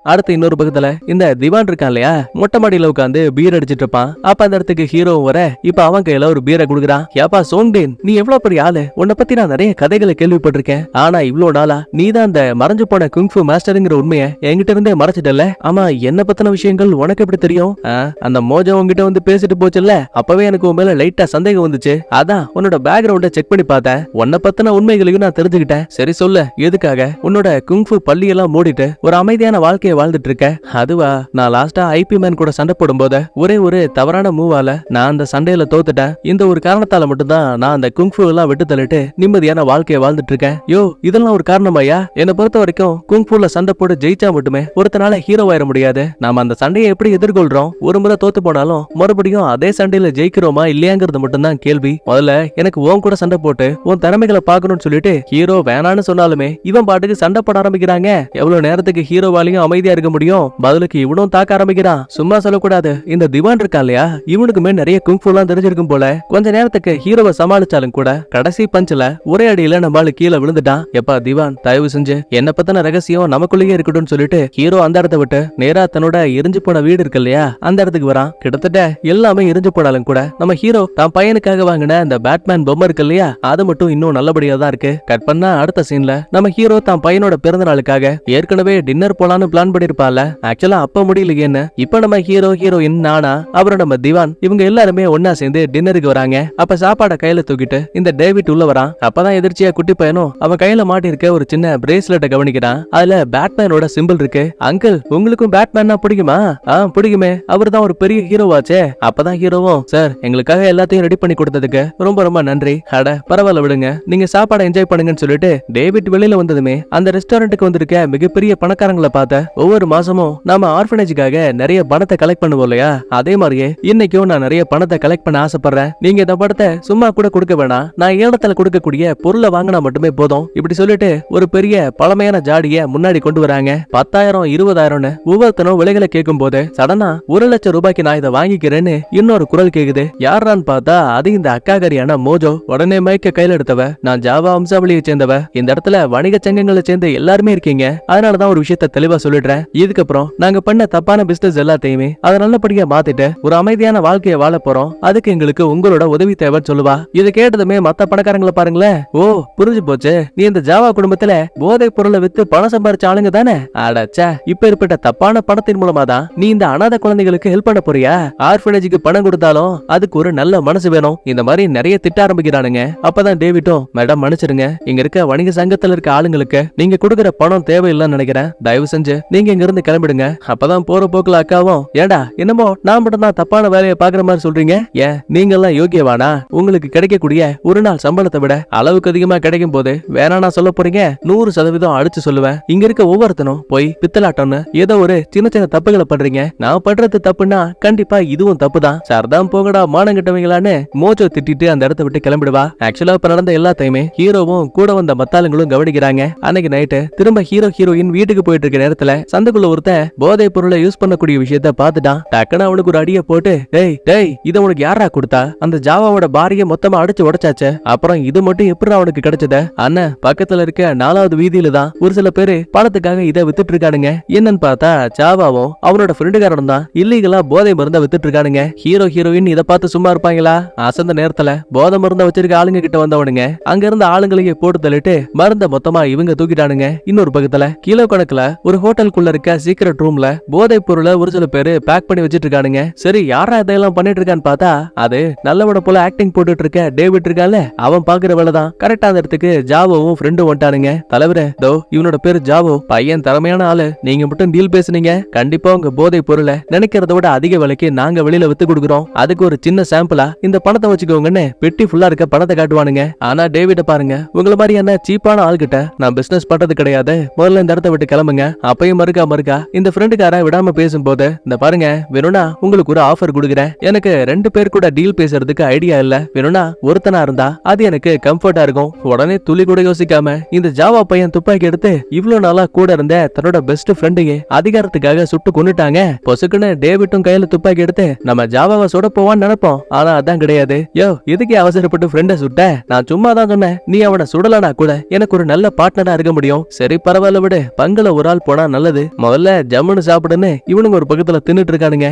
அடுத்து இன்னொரு பக்கத்துல இந்த திவான் இருக்கான் இல்லையா, மொட்டை மாடியில உட்காந்து பீர் அடிச்சிட்டு இருப்பான். அப்ப அந்த இடத்துக்கு ஹீரோ வர இப்ப அவன் கையில ஒரு பீரை குடுக்குறான். ஏப்பா சோங்டேன், நீ எவ்வளவு பெரிய ஆளு, உன்னை பத்தி நான் நிறைய கதைகளை கேள்விப்பட்டிருக்கேன். ஆனா இவ்வளவு நாளா நீ தான் அந்த மறைஞ்சு போன குங்ஃபு மாஸ்டருங்கிற உண்மையை என்கிட்ட இருந்தே மறைச்சிட்டல. ஆமா, என்ன பத்தின விஷயங்கள் உனக்கு எப்படி தெரியும்? அந்த மோஜோ உங்ககிட்ட வந்து பேசிட்டு போச்சுல்ல, அப்பவே எனக்கு உன் மேல லைட்டா சந்தேகம் வந்துச்சு. அதான் உன்னோட பேக்ரவுண்ட செக் பண்ணி பார்த்தேன். உன்னை பத்தின உண்மைகளையும் நான் தெரிஞ்சுக்கிட்டேன். சரி சொல்லு, எதுக்காக உன்னோட குங்ஃபு பள்ளியெல்லாம் மூடிட்டு ஒரு அமைதியான வாழ்க்கை வாழ்ந்துட்டு இருக்க? அதுவா, நான் லாஸ்டா ஐபி மேன் கூட சண்டை போடும்போது ஒரே ஒரு தவறான மூவால நான் அந்த சண்டையில தோத்துட்டேன். இந்த ஒரு காரணத்தால மட்டும்தான் நான் அந்த குங்ஃபு எல்லாம் விட்டு தள்ளிட்டு நிம்மதியான வாழ்க்கையை வாழ்ந்துட்டு இருக்கேன். யோ, இதெல்லாம் ஒரு காரணமாயா? என்னை பொறுத்த வரைக்கும் குங்ஃபுல சண்டை போட்டு ஜெயிச்சா மட்டுமே ஒருத்தனால ஹீரோ ஆயிட முடியாது. நாம அந்த சண்டையை எப்படி எதிர்கொள்றோம்? ஒரு முறை தோத்து போனாலும் மறுபடியும் அதே சண்டையில ஜெயிக்கிறோமா இல்லையாங்கிறது மட்டும்தான் கேள்வி. முதல்ல எனக்கு உன் கூட சண்டை போட்டு உன் திறமைகளை பாக்கணும்னு சொல்லிட்டு ஹீரோ வேணான்னு சொன்னாலுமே இவன் பாட்டுக்கு சண்டை போட ஆரம்பிக்கிறாங்க. எவ்வளவு நேரத்துக்கு ஹீரோவாலையும் அமைதியா இருக்க முடியும்? பதிலுக்கு இவனும் தாக்க ஆரம்பிக்கிறான். சும்மா சொல்லக்கூடாது, இந்த திவான் இருக்கா இல்லையா, இவனுக்குமே நிறைய குங்ஃபுலாம் தெரிஞ்சிருக்கும் போல. கொஞ்ச நேரத்துக்கு ஹீரோவை சமாளிச்சாலும் கூட கடைசி பஞ்சுல ஒரே அடியில நம்மளால கீழே விழுந்துட்டான். எப்பா திவான், தயவு செஞ்சு என்ன பத்தின ரகசியம் நமக்குள்ளேயே இருக்கட்டும்னு சொல்லிட்டு ஹீரோ அந்த இடத்த விட்டு நேரா தன்னோட எரிஞ்சு போன வீடு இருக்கு இல்லையா, அந்த இடத்துக்கு வரான். கிட்டத்தட்ட எல்லாமே எரிஞ்சு போனாலும் கூட நம்ம ஹீரோ தான் பையனுக்காக வாங்கின அந்த பேட்மேன் பொம்மை இருக்கு இல்லையா, அது மட்டும் இன்னும் நல்லபடியா தான் இருக்கு. கட் பண்ணா அடுத்த சீன்ல நம்ம ஹீரோ தான் பையனோட பிறந்த நாளுக்காக ஏற்கனவே டின்னர் போலான்னு பிளான் பிளான் பண்ணிருப்பால. ஆக்சுவலா அப்ப முடியலையேன்னு இப்ப நம்ம ஹீரோயின் நானா அப்புறம் நம்ம திவான் இவங்க எல்லாருமே ஒன்னா சேர்ந்து டின்னருக்கு வராங்க. அப்ப சாப்பாட கையில தூக்கிட்டு இந்த டேவிட் உள்ள வரான். அப்பதான் எதிர்ச்சியா குட்டி பையனும் அவன் கையில மாட்டிருக்க ஒரு சின்ன பிரேஸ்லெட்டை கவனிக்கிறான். அதுல பேட்மேனோட சிம்பிள் இருக்கு. அங்கிள் உங்களுக்கும் பேட்மேன்னா பிடிக்குமா? பிடிக்குமே, அவர் தான் ஒரு பெரிய ஹீரோவாச்சே. அப்பதான் ஹீரோவும் சார் எங்களுக்காக எல்லாத்தையும் ரெடி பண்ணி கொடுத்ததுக்கு ரொம்ப ரொம்ப நன்றி. அட பரவாயில்ல விடுங்க, நீங்க சாப்பாடை என்ஜாய் பண்ணுங்கன்னு சொல்லிட்டு டேவிட் வெளியில வந்ததுமே அந்த ரெஸ்டாரண்ட்டுக்கு வந்திருக்க மிகப்பெரிய பணக்காரங்களை பார்த்த ஒவ்வொரு மாசமும் நாம ஆர்ஃபனேஜுக்காக நிறைய பணத்தை கலெக்ட் பண்ணுவோம் இல்லையா, அதே மாதிரியே இன்னைக்கும் நான் நிறைய பணத்தை கலெக்ட் பண்ண ஆசைப்படுறேன். நீங்க இந்த பணத்தை சும்மா கூட கொடுக்க வேணாம், நான் ஏலத்துல கொடுக்கக்கூடிய பொருளை வாங்கினா மட்டுமே போதும். இப்படி சொல்லிட்டு ஒரு பெரிய பழமையான ஜாடிய முன்னாடி கொண்டு வராங்க. 10,000 20,000 ஒவ்வொருத்தனும் விலைகளை கேட்கும் போது சடனா 1,00,000 ரூபாய்க்கு நான் இதை வாங்கிக்கிறேன்னு இன்னொரு குரல் கேக்குது. யாரான்னு பார்த்தா அது இந்த அக்காகாரியான மோஜோ. உடனே மைக்க கையில எடுத்தவ, நான் ஜாவா வம்சாவளியை சேர்ந்தவ, இந்த இடத்துல வணிக சங்கங்களை சேர்ந்த எல்லாருமே இருக்கீங்க, அதனாலதான் ஒரு விஷயத்த தெளிவா சொல்லிடுறேன். இதுக்கப்புறம் நாங்க பண்ண தப்பான பிசினஸ் எல்லாத்தையுமே அதை நல்லபடியா மாத்திட்டு ஒரு அமைதியான வாழ்க்கையை வாழ போறோம். அதுக்கு எங்களுக்கு உங்களோட உதவி தேவைன்னு சொல்லுவா. இதை கேட்டதுமே மத்த பணக்காரங்களை பாருங்களேன், ஓ புரிஞ்சு போச்சு, நீ இந்த ஜாவா குடும்பத்துல போதை பொருளை வித்து பணம் சம்பாரிச்ச ஆளுங்க தானே. அடச்சா, இப்ப ஏற்பட்ட தப்பான பணத்தின் மூலமா தான் நீ இந்த அனாதை குழந்தைகளுக்கு ஹெல்ப் பண்ண போறியா? ஆர்ஃபனேஜுக்கு பணம் கொடுத்தாலும் அதுக்கு ஒரு நல்ல மனசு வேணும். இந்த மாதிரி நிறைய திட்ட ஆரம்பிக்கிறானுங்க. அப்பதான் டேவிட்டும், மேடம் மன்னிச்சிருங்க, இங்க இருக்க வணிக சங்கத்துல இருக்க ஆளுங்களுக்கு நீங்க கொடுக்கற பணம் தேவையில்லைன்னு நினைக்கிறேன், தயவு செஞ்சு நீங்க இங்க இருந்து கிளம்பிடுங்க. அப்பதான் போற போக்குல அக்காவும், ஏடா என்னமோ நான் மட்டும் தான் தப்பான வேலையை பாக்குற மாதிரி சொல்றீங்க, ஏன் நீங்க எல்லாம் யோகியவானா? உங்களுக்கு கிடைக்கக்கூடிய ஒரு நாள் சம்பளத்தை விட அளவுக்கு அதிகமா கிடைக்கும் போது வேணா சொல்ல போறீங்க? 100% அடிச்சு சொல்லுவேன். இங்க இருக்க ஒவ்வொருத்தனும் போய் பித்தலாட்டம்னு ஏதோ ஒரு சின்ன சின்ன தப்புகளை பண்றீங்க. நான் பண்றது தப்புன்னா கண்டிப்பா இதுவும் தப்புதான். சர்தான் போங்கடா மானங்கிட்டவங்களான்னு மோஜோ திட்டிட்டு அந்த இடத்த விட்டு கிளம்பிடுவா. ஆக்சுவலா இப்ப நடந்த எல்லாத்தையுமே ஹீரோவும் கூட வந்த மத்தாளுங்களும் கவனிக்கிறாங்க. அன்னைக்கு நைட்டு திரும்ப ஹீரோயின் வீட்டுக்கு போயிட்டு இருக்க நேரத்துல சந்துக்குள்ள ஒருத்தன் போதை பொருளை யூஸ் பண்ணக்கூடிய விஷயத்த பாத்துட்டான். டக்குன்னு அவனுக்கு ஒரு அடியை போட்டு, டேய் இதை உனக்கு யாரா கொடுத்தா? அந்த ஜாவாவோட பாரிய மொத்தமா அடிச்சு உடைச்சாச்சு, அப்புறம் இது மட்டும் எப்படி அவனுக்கு கிடைச்சத? அண்ணன் பக்கத்துல இருக்க 4வது வீதியில தான் ஒரு சில பேரு பணத்துக்காக இதை வித்துட்டு இருக்கானுங்க. என்னன்னு பார்த்தா ஜாவாவும் அவனோட ஃப்ரெண்டுக்காரனும் தான் இல்லீகலா போதை மருந்த வித்துட்டு இருக்கானுங்க. ஹீரோயின் இதை பார்த்து சும்மா இருப்பாங்களா? அசந்த நேரத்துல போதை மருந்த வச்சிருக்க ஆளுங்க கிட்ட வந்தவனுங்க அங்க இருந்த ஆளுங்களையே போட்டு தள்ளிட்டு மருந்த மொத்தமா இவங்க தூக்கிட்டானுங்க. இன்னொரு பக்கத்துல கிலோ கணக்குல ஒரு ஹோட்டலுக்குள்ள இருக்க சீக்ரெட் ரூம்ல போதை பொருளை ஒரு சில பேரு பேக் பண்ணி வச்சிட்டு இருக்கானுங்க. சரி யாரா இதெல்லாம் பண்ணிட்டு இருக்கான்னு பார்த்தா அது நல்லவன போல ஆக்டிங் போட்டுட்டு இருக்க டேவிட் இருக்கான்ல, அவன் பாக்குற வேலைதான். கரெக்டா அந்த இடத்துக்கு ஜாவோவும் ஃப்ரெண்டும் வந்துட்டானுங்க. தலைவரே, தோ இவனோட பேரு ஜாவோ, பையன் திறமையான ஆளு, நீங்க மட்டும் டீல் பேசுனீங்க, கண்டிப்பா உங்க போதை பொருளை நினைக்கிறத விட அதிக விலைக்கு நாங்க வெளியில வித்து கொடுக்குறோம், அதுக்கு ஒரு சின்ன சாம்பிளா இந்த பணத்தை வச்சுக்கோங்கன்னு பெட்டி ஃபுல்லா இருக்க பணத்தை காட்டுவானுங்க. ஆனா டேவிட பாருங்க, உங்களை மாதிரி என்ன சீப்பான ஆள்கிட்ட நான் பிசினஸ் பண்றது கிடையாது, முதல்ல இந்த இடத்த விட்டு கிளம்புங்க. அப்பயும் மறுக்கா இந்த ஃப்ரெண்டுக்கார விடாம பேசும்போது, இந்த பாருங்க வேணும்னா உங்களுக்கு ஒரு ஆஃபர் கொடுக்குறேன், எனக்கு 2 பேர் கூட டீல் பேசுறதுக்கு ஐடியா இல்ல, வேணும்னா ஒருத்தனா இருந்தா அது எனக்கு கம்ஃபர்ட்டா இருக்கும். உடனே துளி கூட யோசிக்காம இந்த ஜாவா பையன் துப்பாக்கி எடுத்து இவ்வளவு நாளா கூட இருந்த தன்னோட பெஸ்ட் ஃப்ரெண்டையே அதிகாரத்துக்காக சுட்டு கொன்னுட்டாங்க. பொசுக்குன்னு டேவிட்டும் கையில துப்பாக்கி எடுத்து நம்ம ஜாவாவை சுட போவான்னு நினைப்போம், ஆனா அதான் கிடையாது. யோ எதுக்கே அவசரப்பட்டு ஃப்ரெண்ட சுட்ட? நான் சும்மா தான் சொன்னேன், நீ அவனை சுடலனா கூட எனக்கு ஒரு நல்ல பார்ட்னரா இருக்க முடியும். சரி பரவாயில்ல விடு, பங்குல ஒரு ஆள் போனா நல்லது, முதல்ல ஜம்முன்னு சாப்பிடுன்னு இவனுங்க ஒரு பக்கத்துல தின்னுட்டு இருக்கானுங்க.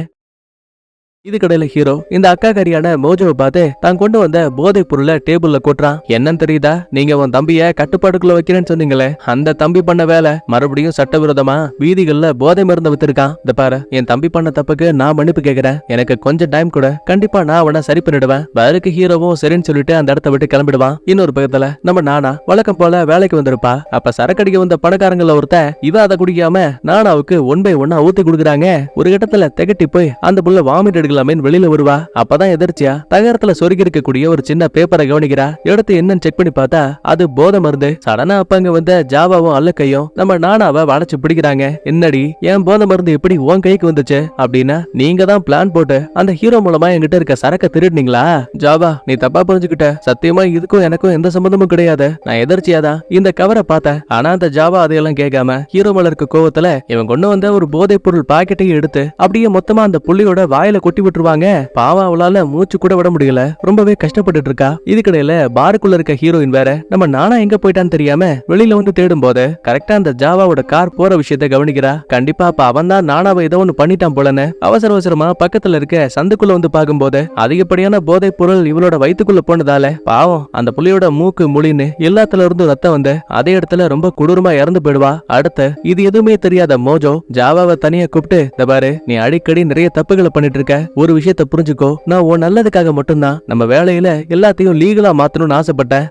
இது கடையில ஹீரோ இந்த அக்காக்காரியான மோஜோவை பார்த்து தான் கொண்டு வந்த போதை பொருளை டேபிள்ல கொட்டுறான். என்னன்னு தெரியுதா? நீங்க உன் தம்பிய கட்டுப்பாடுக்குள்ள வைக்கிறேன்னு சொன்னீங்களே, அந்த தம்பி பண்ண வேலை மறுபடியும் சட்டவிரோதமா வீதிகள்ல போதை மருந்து வித்துருக்கான். இந்த பாரு, என் தம்பி பண்ண தப்புக்கு நான் மன்னிப்பு கேட்கிறேன், எனக்கு கொஞ்சம் டைம் கூட, கண்டிப்பா நான் அவனை சரி பண்ணிடுவேன். வேலைக்கு ஹீரோவும் சரின்னு சொல்லிட்டு அந்த இடத்த விட்டு கிளம்பிடுவான். இன்னொரு பக்கத்துல நம்ம நானா வழக்கம் போல வேலைக்கு வந்திருப்பா. அப்ப சரக்கடிக்க வந்த பணக்காரங்கள ஒருத்த இவ அதை குடிக்காம நானாவுக்கு 1 by 1 ஊத்தி கொடுக்குறாங்க. ஒரு கட்டத்துல திகட்டி போய் அந்த புள்ள வாமிட் வெளியில வருவா. அப்பதான் எதிர்ச்சியா தகரத்துல சொருகி இருக்கக்கூடிய ஒரு சின்ன பேப்பரை கவனிக்கிறா. எடுத்து என்னன்னு செக் பண்ணி பார்த்தா அது போதை மருந்து. சடனா அப்ப அங்க வந்த ஜாவாவும் அல்லக்கையும் நம்ம நானாவை வளைச்சு பிடிக்கிறாங்க. என்னடி ஏன் போதை மருந்து எப்படி உன் கைக்கு வந்துச்சு அப்படின்னா, நீங்க தான் பிளான் போட்டு அந்த ஹீரோ மூலமா என்கிட்ட இருக்க சரக்க திருடுனீங்களா? ஜாவா நீ தப்பா புரிஞ்சுக்கிட்ட, சத்தியமா இதுக்கும் எனக்கும் எந்த சம்பந்தமும் கிடையாது, நான் எதிர்ச்சியாதான் இந்த கவரை பார்த்தேன். ஆனா அந்த ஜாவா அதையெல்லாம் கேட்காம ஹீரோ மேல இருக்க கோவத்துல இவன் கொண்டு வந்த ஒரு போதை பொருள் பாக்கெட்டையும் எடுத்து அப்படியே மொத்தமா அந்த புள்ளியோட வாயில கொட்டி தட்டி விட்டுருவாங்க. பாவம் அவளால மூச்சு கூட விட முடியல, ரொம்பவே கஷ்டப்பட்டுட்டு இருக்கா. இதுக்கிடையில பாருக்குள்ள இருக்க ஹீரோயின் வேற நம்ம நானா எங்க போயிட்டான்னு தெரியாம வெளியில வந்து தேடும் போது கரெக்டா அந்த ஜாவாவோட கார் போற விஷயத்த கவனிக்கிறா. கண்டிப்பா அப்ப அவன் தான் நானாவை ஏதோ ஒண்ணு பண்ணிட்டான் போலன்னு அவசர அவசரமா பக்கத்துல இருக்க சந்துக்குள்ள வந்து பார்க்கும்போது அதிகப்படியான போதை பொருள் இவளோட வயித்துக்குள்ள போனதால பாவம் அந்த புலியோட மூக்கு முழின்னு எல்லாத்துல இருந்து ரத்தம் வந்து அதே இடத்துல ரொம்ப கொடூரமா இறந்து போயிடுவா. அடுத்து இது எதுவுமே தெரியாத மோஜோ ஜாவாவை தனியா கூப்பிட்டு, இந்த பாரு, நீ அடிக்கடி நிறைய தப்புகளை பண்ணிட்டு இருக்க, ஒரு விஷயத்த புரிஞ்சுக்கோ, நான் உன் நல்லதுக்காக மட்டும்தான் நம்ம வேலையில எல்லாத்தையும் லீகலா மாத்தணும்னு ஆசைப்பட்டேன்.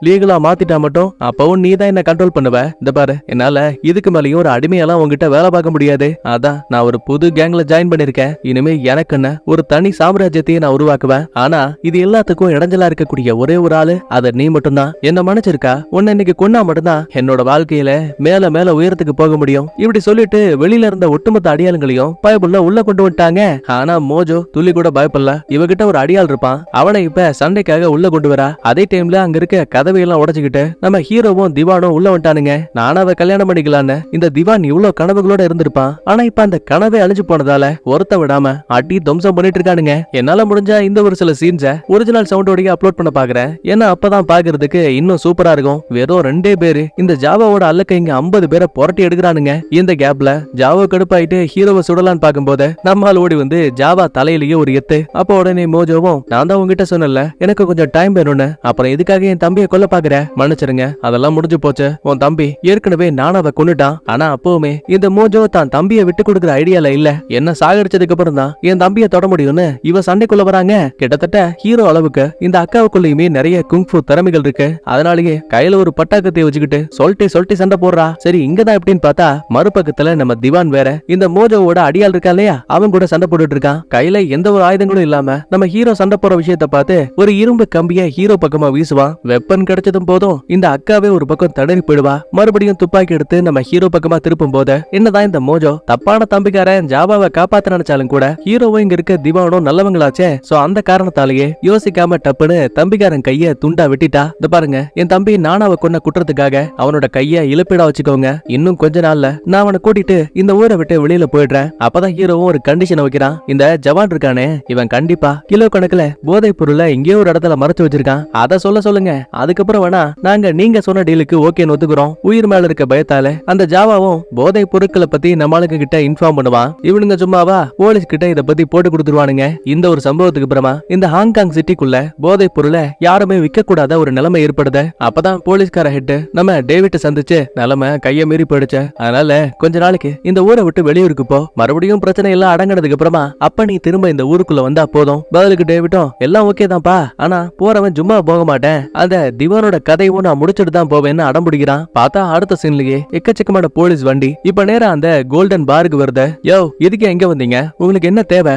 லீகலா மாத்திட்டா மட்டும் அப்பவும் நீ தான் என்ன கண்ட்ரோல் பண்ணுவ. இந்த பாரு, என்னால இதுக்கு மேலேயும் ஒரு அடிமையெல்லாம் உங்ககிட்ட வேலை பார்க்க முடியாது. அதான் நான் ஒரு புது கேங்ல ஜாயின் பண்ணிருக்கேன். இனிமே எனக்குன்னு ஒரு தனி சாம்ராஜ்யத்தையே நான் உருவாக்குவேன். ஆனா இது எல்லாத்துக்கும் இடைஞ்சலா இருக்கக்கூடிய ஒரே ஒரு ஆளு, அது நீ மட்டும்தான். என்ன மன்னிச்சிருக்கா, உன்னை இன்னைக்கு கொன்னா மட்டும்தான் என்னோட வாழ்க்கையில மேல மேல உயரத்துக்கு போக முடியும். இப்படி சொல்லிட்டு வெளியில இருந்த ஒட்டுமொத்த அடியாளுங்களையும் பயபுள்ள உள்ள கொண்டு வந்துட்டாங்க. ஆனா மோஜோ துள்ளி கூட பயப்படல. இவகிட்ட ஒரு அடியாள் இருப்பான், அவனை இப்ப சண்டைக்காக உள்ள கொண்டு வரா. அதே டைம்ல அங்க இருக்க கதவையெல்லாம் உடைச்சுக்கிட்டு நம்ம ஹீரோவும் திவானும் உள்ள வந்துட்டானுங்க. நானாவை கல்யாணம் பண்ணிக்கலான்னு இந்த திவான் இவ்வளவு கனவுகளோட இருந்திருப்பான். ஆனா இப்ப அந்த கனவே அழிஞ்சு போனதால ஒருத்த விடாம அடி துவம்சம் பண்ணிட்டு இருக்கானுங்க. என்னால முடிஞ்சா இந்த ஒரு சில சீன்ஸ ஒரிஜினல் சவுண்டோட அப்லோட் பண்ண பாக்குறேன். ஏன்னா அப்பதான் பாக்குறதுக்கு இன்னும் சூப்பரா இருக்கும். வெறும் 2 பேரு இந்த ஜாவாவோட அல்லக்க இங்க 50 பேரை புரட்டி எடுக்கிறானுங்க. இந்த கேப்ல ஜாவா கடுப்பாயிட்டு ஹீரோவை சுடலான்னு பாக்கும்போது நம்மால் ஓடி வந்து ஜாவா தலையிலேயே ஒரு எத்து. அப்ப உடனே மோஜோவும், நான் தான் உங்ககிட்ட சொன்னல எனக்கு கொஞ்சம் டைம் வேணும்னு, அப்புறம் எதுக்காக என் தம்பியை கொல்ல பாக்குற, மன்னிச்சிருங்க, அதெல்லாம் முடிஞ்சு போச்சு. உன் தம்பி ஏற்கனவே நானாவை கொன்னுட்டான். ஆனா அப்பவுமே இந்த மோஜோ தான் தம்பியை விட்டு கொடுக்குற ஐடியால இல்ல. என்ன சாகடிச்சதுக்கு அப்புறம் தான் என் தம்பியை தொட முடியும்னு இவ சண்டைக்குள்ள வராங்க. கிட்டத்தட்ட ஹீரோ அளவுக்கு இந்த அக்காவுக்குள்ளயுமே நிறைய குங்ஃபு திறமைகள் இருக்கு. அதனாலேயே கையில ஒரு பட்டாக்கத்தையை வச்சுக்கிட்டு சொல்லிட்டு சண்டை போடுறா. சரி, இங்கதான் எப்படின்னு பார்த்தா மறுபக்கத்துல நம்ம திவான் வேற இந்த மோஜோவோட அடியால் இருக்கா இல்லையா, அவன் கூட சண்டை போட்டுட்டு இருக்கான். கையில எந்த ஒரு ஆயுதங்களும் இல்லாம நம்ம ஹீரோ சண்டை போற விஷயத்த பார்த்து ஒரு இரும்பு கம்பிய ஹீரோ பக்கமா வீசுவான். வெப்பன் கிடைச்சதும் போதும் இந்த அக்காவே ஒரு பக்கம் தடறி போயிடுவா. மறுபடியும் துப்பாக்கி எடுத்து நம்ம ஹீரோ பக்கமா திருப்பும் போது என்னதான் இந்த மோஜோ தப்பான தம்பிக்காரன் ஜாவாவை காப்பாத்த நினைச்சாலும் கூட ஹீரோவும் இங்க இருக்க திவானும் நல்லவங்களாச்சே. சோ அந்த காரணத்தாலேயே யோசிக்காம டப்புன்னு தம்பிக்காரன் கைய துண்டா வெட்டிட்டா. இந்த பாருங்க, என் தம்பி நானாவை கொன்ன குற்றத்துக்காக அவனோட கைய இழப்பீடா வச்சுக்கோங்க. இன்னும் கொஞ்ச நாள்ல நான் அவனை கூட்டிட்டு இந்த ஊரை விட்டு வெளியில போயிடுறேன். அப்பதான் ஹீரோவும் ஒரு கண்டிஷன் வைக்கிறான். இந்த ஜவான் இருக்கானே, இவன் கண்டிப்பா கிலோ கணக்குல போதை பொருளை எங்கேயோ ஒரு இடத்துல மறைச்சு வச்சிருக்கான். அத சொல்லுங்க. அதுக்கப்புறம் வேணா நாங்க நீங்க சொன்ன டீலுக்கு ஓகேன்னு ஒத்துக்குறோம். உயிர் மேல இருக்க பயத்தால அந்த ஜாவாவும் போதை பொருட்களை பத்தி நம்மளுக்கு கிட்ட இன்ஃபார்ம் பண்ணுவான். இவனுங்க சும்மாவா போலீஸ் கிட்ட இத பத்தி போட்டு கொடுத்துருவானுங்க. இந்த ஒரு சம்பவத்துக்கு அப்புறமா இந்த ஹாங்காங் சிட்டிக்குள்ள போதை பொருளை யாருமே விற்க கூடாத ஒரு நிலைமை ஏற்படுது. அப்பதான் போலீஸ்கார ஹெட் நம்ம டேவிட்ட சந்திச்சு நிலைமை கைய மீறி போயிடுச்சு. அதனால கொஞ்ச நாளைக்கு இந்த ஊரை விட்டு வெளியூருக்கு போ, மறுபடியும் பிரச்சனை எல்லாம் அடங்கினதுக்கு அப்புறமா அப்ப நீ திரும்ப இந்த ஊருக்குள்ள வந்தா போதும். பதிலுக்கு டேவிட்டும் எல்லாம் ஓகே தான்ப்பா, ஆனா போறவன் சும்மா போக மாட்டேன், அந்த திவானோட கதையும் நான் முடிச்சுட்டு தான் போவேன்னு அடம்பிடிக்கிறான். பார்த்தா அடுத்த சீன்லயே எக்கச்சக்கமான போலீஸ் வண்டி இப்ப நேரா அந்த கோல்டன் பாருக்கு வருது. யோ, இதுக்கு எங்க வந்தீங்க, உங்களுக்கு என்ன தேவை?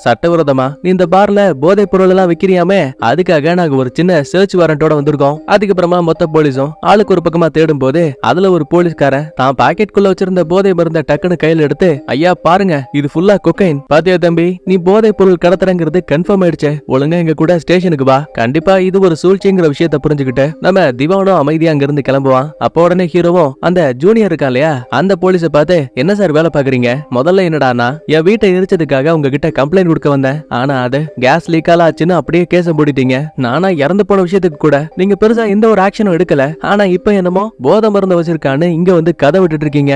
சட்டவிரோதமா நீ இந்த பார்ல போதை பொருள் எல்லாம் விக்கிறியாமே, அதுக்காக நாங்க ஒரு சின்ன சர்ச் வாரண்டோட வந்திருக்கோம். அதுக்கப்புறமா மொத்த போலீஸும் ஆளுக்கு ஒரு பக்கமா தேடும் போது அதுல ஒரு போலீஸ்காரன் தான் பாக்கெட்குள்ள வச்சிருந்த போதை மருந்த டக்குன்னு கையில எடுத்து, ஐயா பாருங்க, இது ஃபுல்லா கொக்கைன். பாத்தியா தம்பி, நீ போதை பொருள் கடத்துறங்கிறது கன்ஃபார்ம் ஆயிடுச்சு, ஒழுங்கா எங்க கூட ஸ்டேஷனுக்கு வா. கண்டிப்பா இது ஒரு சூழ்ச்சிங்கிற விஷயத்த புரிஞ்சுக்கிட்டு நம்ம திவானும் அமைதியா அங்க இருந்து கிளம்புவான். அப்போ உடனே ஹீரோவும் அந்த ஜூனியர் இருக்கா இல்லையா, அந்த போலீஸை பார்த்து, என்ன சார் வேலை பாக்குறீங்க, முதல்ல என்னடானா என் வீட்டை எரிச்சதுக்காக உங்ககிட்ட கம்ப்ளைண்ட் கொடுக்க வந்தேன், ஆனா அது கேஸ் லீக்கால ஆச்சுன்னு அப்படியே கேஸ போடிட்டீங்க. நானா இறந்து போன விஷயத்துக்கு கூட நீங்க பெருசா எந்த ஒரு ஆக்ஷனும் எடுக்கல, ஆனா இப்ப என்னமோ போதை மருந்து வச்சிருக்கான்னு இங்க வந்து கதை விட்டுட்டு இருக்கீங்க.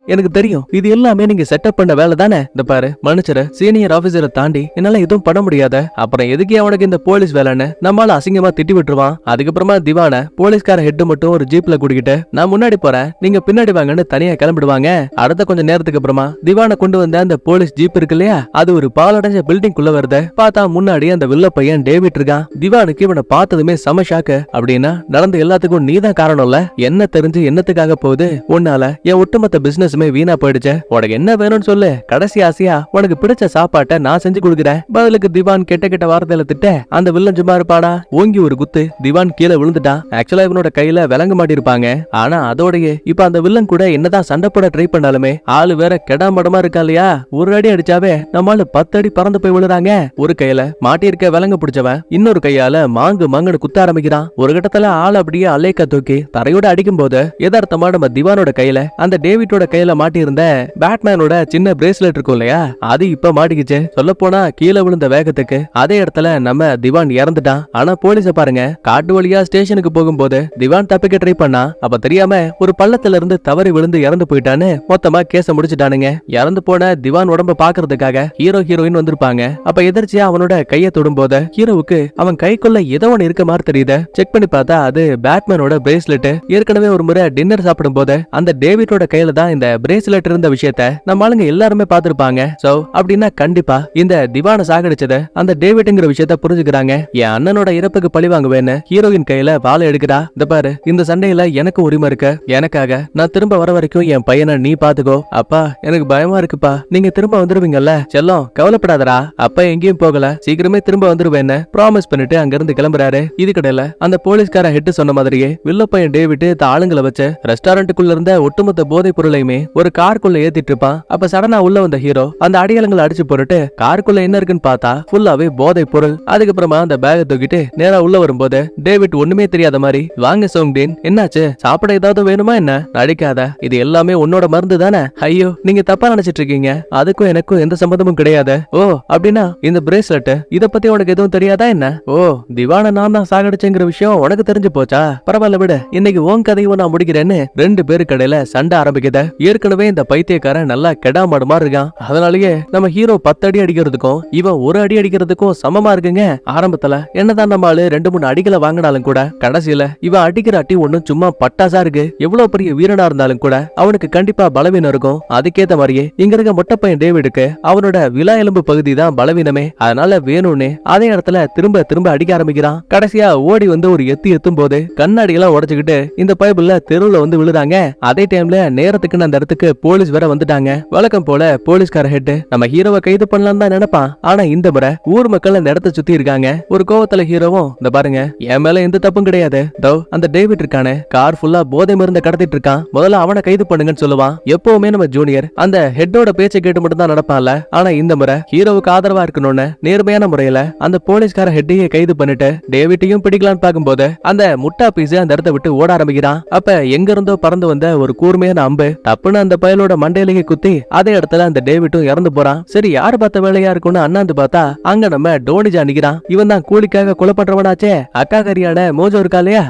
எனக்கு தெரியும் இது எல்லாமே நீங்க செட்டப் பண்ண வேலை தானே. இந்த பாரு, மன்னிச்சிரு, சீனியர் ஆபீசரை தாண்டி என்னால எதுவும் பண்ண முடியாத, அப்புறம் எதுக்கு அவனுக்கு இந்த போலீஸ் வேலைன்னு நம்மளால அசிங்கமா திட்டி விட்டுருவான். அதுக்கப்புறமா திவான போலீஸ்கார ஹெட் மட்டும் ஒரு ஜீப்ல கூட்டிக்கிட்டு நான் முன்னாடி போறேன், நீங்க பின்னாடி வாங்கன்னு தனியா கிளம்பிடுவாங்க. அடுத்த கொஞ்ச நேரத்துக்கு அப்புறமா திவான கொண்டு வந்த அந்த போலீஸ் ஜீப் இருக்கு இல்லையா, அது ஒரு பாலடைஞ்ச பில்டிங் குள்ள வருது. பார்த்தா முன்னாடி அந்த வில்ல பையன் டேவிட் இருக்கான். திவானுக்கு இவனை பார்த்ததுமே செம ஷாக்கு. அப்படின்னா நடந்த எல்லாத்துக்கும் நீதான் காரணம்ல, என்ன தெரிஞ்சு என்னத்துக்காக போகுது, உன்னால என் ஒட்டுமொத்த பிசினஸ் வீணா போயிடுச்சு, உனக்கு என்ன வேணும்னு சொல்லு, கடைசி ஆசையா உனக்கு பிடிச்ச சாப்பாட்டை நான் செஞ்சு கொடுக்குறேன். பதிலுக்கு திவான் கெட்ட வார்த்தையில திட்ட அந்த வில்லன் சும்மா இருப்பானா, ஓங்கி ஒரு குத்து திவான் கீழே விழுந்துட்டான். ஆக்சுவலா இவனோட கையில விலங்கு மாட்டிருப்பாங்க. ஆனா அதோடய இப்ப அந்த வில்லன் கூட என்னதான் சண்டை போட ட்ரை பண்ணாலுமே ஆளு வேற கெடாமடமா இருக்கா இல்லையா, ஒரு அடி அடிச்சாவே நம்மால 10 அடி பறந்து போய் விழுறாங்க. ஒரு கையில மாட்டிருக்க விலங்கு பிடிச்சவன் இன்னொரு கையால மாங்குன்னு குத்த ஆரம்பிக்கிறான். ஒரு கட்டத்துல ஆள் அப்படியே அலேக்கா தூக்கி தரையோட அடிக்கும் போது யதார்த்தமா நம்ம திவானோட கையில அந்த டேவிட்டோட கையில கையில மாட்டியிருந்த பேட்மேனோட சின்ன பிரேஸ்லெட் இருக்கும் இல்லையா, அது இப்ப மாட்டிக்கிச்சு. சொல்ல போனா கீழே விழுந்த வேகத்துக்கு அதே இடத்துல நம்ம திவான் இறந்துட்டான். ஆனா போலீஸ பாருங்க, காட்டு வழியா ஸ்டேஷனுக்கு போகும்போது திவான் தப்பிக்க ட்ரை பண்ணா. அப்ப தெரியாம ஒரு பள்ளத்துல இருந்து தவறி விழுந்து இறந்து போயிட்டான்னு மொத்தமா கேஸ முடிச்சுட்டானுங்க. இறந்து போன திவான் உடம்ப பாக்குறதுக்காக ஹீரோ ஹீரோயின் வந்திருப்பாங்க. அப்ப எதிர்ச்சியா அவனோட கைய தொடும்போது ஹீரோவுக்கு அவன் கைக்குள்ள ஏதோ ஒன்னு இருக்க மாதிரி தெரியுது. செக் பண்ணி பார்த்தா அது பேட்மேனோட பிரேஸ்லெட். ஏற்கனவே ஒரு முறை டின்னர் சாப்பிடும் போது அந்த டேவிட்டோட கையில தான் இந்த பிரேஸ்லெட் இருந்த விஷயத்த நம்ம ஆளுங்க எல்லாருமே பாத்துருப்பாங்க. சோ அப்படின்னா கண்டிப்பா இந்த திவான சாகடிச்சத அந்த டேவிட்ங்கிற விஷயத்த புரிஞ்சுக்கிறாங்க. என் அண்ணனோட இறப்புக்கு பழி வாங்குவேன்னு ஹீரோயின் கையில வாளை எடுக்கிறா. இந்த பாரு, இந்த சண்டையில எனக்கு உரிமை இருக்கு. எனக்காக நான் திரும்ப வர வரைக்கும் என் பையனை நீ பாத்துக்கோ. அப்பா எனக்கு பயமா இருக்குப்பா, நீங்க திரும்ப வந்துருவீங்கல்ல செல்லம், கவலைப்படாதடா, அப்பா எங்கேயும் போகல, சீக்கிரமே திரும்ப வந்துருவேன்னு ப்ராமிஸ் பண்ணிட்டு அங்க இருந்து கிளம்புறாரு. இது கடையில அந்த போலீஸ்கார ஹெட் சொன்ன மாதிரியே வில்ல பையன் டேவிட் ஆளுங்களை வச்சு ரெஸ்டாரண்ட்டுக்குள்ள இருந்த ஒட்டுமொத்த போதை பொருளையுமே ஒரு காருக்குள்ள ஏத்திட்டு இருப்பான். அப்ப சடனா உள்ள வந்த ஹீரோ அந்த அடியாளங்களை அடிச்சு போட்டுட்டு காருக்குள்ள என்ன இருக்குன்னு பார்த்தா ஃபுல்லாவே போதை பொருள். அதுக்கப்புறமா அந்த பேக தூக்கிட்டு நேரா உள்ள வரும்போது டேவிட் ஒண்ணுமே தெரியாத மாதிரி, வாங்க சோங்டேன், என்னாச்சு, சாப்பிட ஏதாவது வேணுமா என்ன, நடிக்காத, இது எல்லாமே உன்னோட மருந்து தானே, ஐயோ நீங்க தப்பா நினைச்சிட்டு இருக்கீங்க, அதுக்கும் எனக்கும் எந்த சம்பந்தமும் கிடையாது. ஓ அப்படின்னா இந்த பிரேஸ்லெட் இத பத்தி உனக்கு எதுவும் தெரியாதா என்ன? ஓ திவான நான் தான் சாகடிச்சேங்கிற விஷயம் உனக்கு தெரிஞ்சு போச்சா? பரவாயில்ல விடு, இன்னைக்கு உன் கதையும் நான் முடிக்கிறேன்னு ரெண்டு பேரு கடையில சண்டை ஆரம்பிக்குது. ஏற்கனவே இந்த பைத்தியக்காரன் நல்லா கெடாமாடு மாதிரி இருக்கான். அதனாலயே நம்ம ஹீரோ 10 அடி அடிக்கிறதுக்கும் இவன் ஒரு அடி அடிக்கிறதுக்கும் சமமா இருக்குங்க. ஆரம்பத்துல என்னதான் நம்ம ஆளு 2-3 அடிகளை வாங்கினாலும் கூட கடைசியில இவன் அடிக்கிற அடி ஒண்ணும் சும்மா பட்டாசா இருக்கு. எவ்வளவு பெரிய வீரனா இருந்தாலும் கூட அவனுக்கு கண்டிப்பா பலவீனம் இருக்கும். அதுக்கேத்த மாதிரியே இங்க இருக்க மொட்டை பையன் டேவிடுக்கு அவனோட விலா எலும்பு பகுதி தான் பலவீனமே. அதனால வேணும்னு அதே இடத்துல திரும்ப திரும்ப அடிக்க ஆரம்பிக்கிறான். கடைசியா ஓடி வந்து ஒரு எத்தும் போது கண்ணாடி எல்லாம் உடைச்சுக்கிட்டு இந்த பைபிள்ல தெருவுல வந்து விழுறாங்க. அதே டைம்ல நேரத்துக்கு அந்த இடத்துக்கு போலீஸ் வேற வந்துட்டாங்க. வழக்கம் போல போலீஸ்கார ஹெட் நம்ம ஹீரோவை கைது பண்ணலாம் தான் நினைப்பான். ஆனா இந்த முறை ஊர் மக்கள் அந்த இடத்தை சுத்தி இருக்காங்க. ஒரு கோவத்துல ஹீரோவும், இந்த பாருங்க என் மேல எந்த தப்பும் கிடையாது, தோ அந்த டேவிட் இருக்கானே கார் ஃபுல்லா போதை மருந்து கடத்திட்டு இருக்கான், முதல்ல அவனை கைது பண்ணுங்கன்னு சொல்லுவான். எப்பவுமே நம்ம ஜூனியர் அந்த ஹெட்டோட பேச்சை கேட்டு மட்டும் தான் நடப்பான்ல. ஆனா இந்த முறை ஹீரோவுக்கு ஆதரவா இருக்கணும்னு நேர்மையான முறையில அந்த போலீஸ்கார ஹெட்டையே கைது பண்ணிட்டு டேவிட்டையும் பிடிக்கலான்னு பார்க்கும்போது அந்த முட்டா பீஸ் அந்த இடத்தை விட்டு ஓட ஆரம்பிக்கிறான். அப்ப எங்க இருந்தோ பறந்து வந்த ஒரு கூர்மையான அம்பு டப்புன்னு அந்த பயலோட மண்டையிலேயே குத்தி அதே இடத்துல அந்த டேவிட்டும் இறந்து போறான். சரி யாரு பார்த்த வேலையா இருக்கும்னு அண்ணாந்து பார்த்தா அங்க நம்ம டோனிஜா நிக்கிறான். இவன் தான் கூலிக்காக கொலை பண்றவனாச்சே, அக்கா கரியான மோஜோ இருக்கா இல்லையா,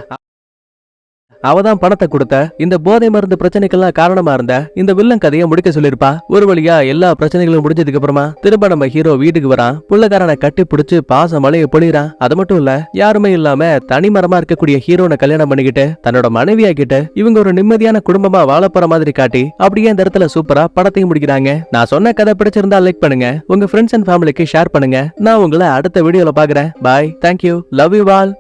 அவதான் பணத்தை கொடுத்த இந்த போதை மருந்து பிரச்சனைக்கெல்லாம் காரணமா இருந்த இந்த வில்லன் கதையை முடிக்க சொல்லிருப்பா. ஒரு வழியா எல்லா பிரச்சனைகளும் முடிஞ்சதுக்கு அப்புறமா திரும்ப நம்ம ஹீரோ வீட்டுக்கு வரான். புள்ளக்காரனை கட்டி பிடிச்சு பாச மலையை பொழிறான். அது மட்டும் இல்ல, யாருமே இல்லாம தனிமரமா இருக்கக்கூடிய ஹீரோனை கல்யாணம் பண்ணிக்கிட்டு தன்னோட மனைவியா கிட்ட இவங்க ஒரு நிம்மதியான குடும்பமா வாழ போற மாதிரி காட்டி அப்படியே இந்த இடத்துல சூப்பரா படத்தையும் முடிக்கிறாங்க. நான் சொன்ன கதை பிடிச்சிருந்தா லைக் பண்ணுங்க, உங்க ஃப்ரெண்ட்ஸ் அண்ட் ஃபேமிலிக்கு ஷேர் பண்ணுங்க. நான் உங்களை அடுத்த வீடியோல பாக்குறேன். பாய், தேங்க்யூ, லவ் யூ ஆல்.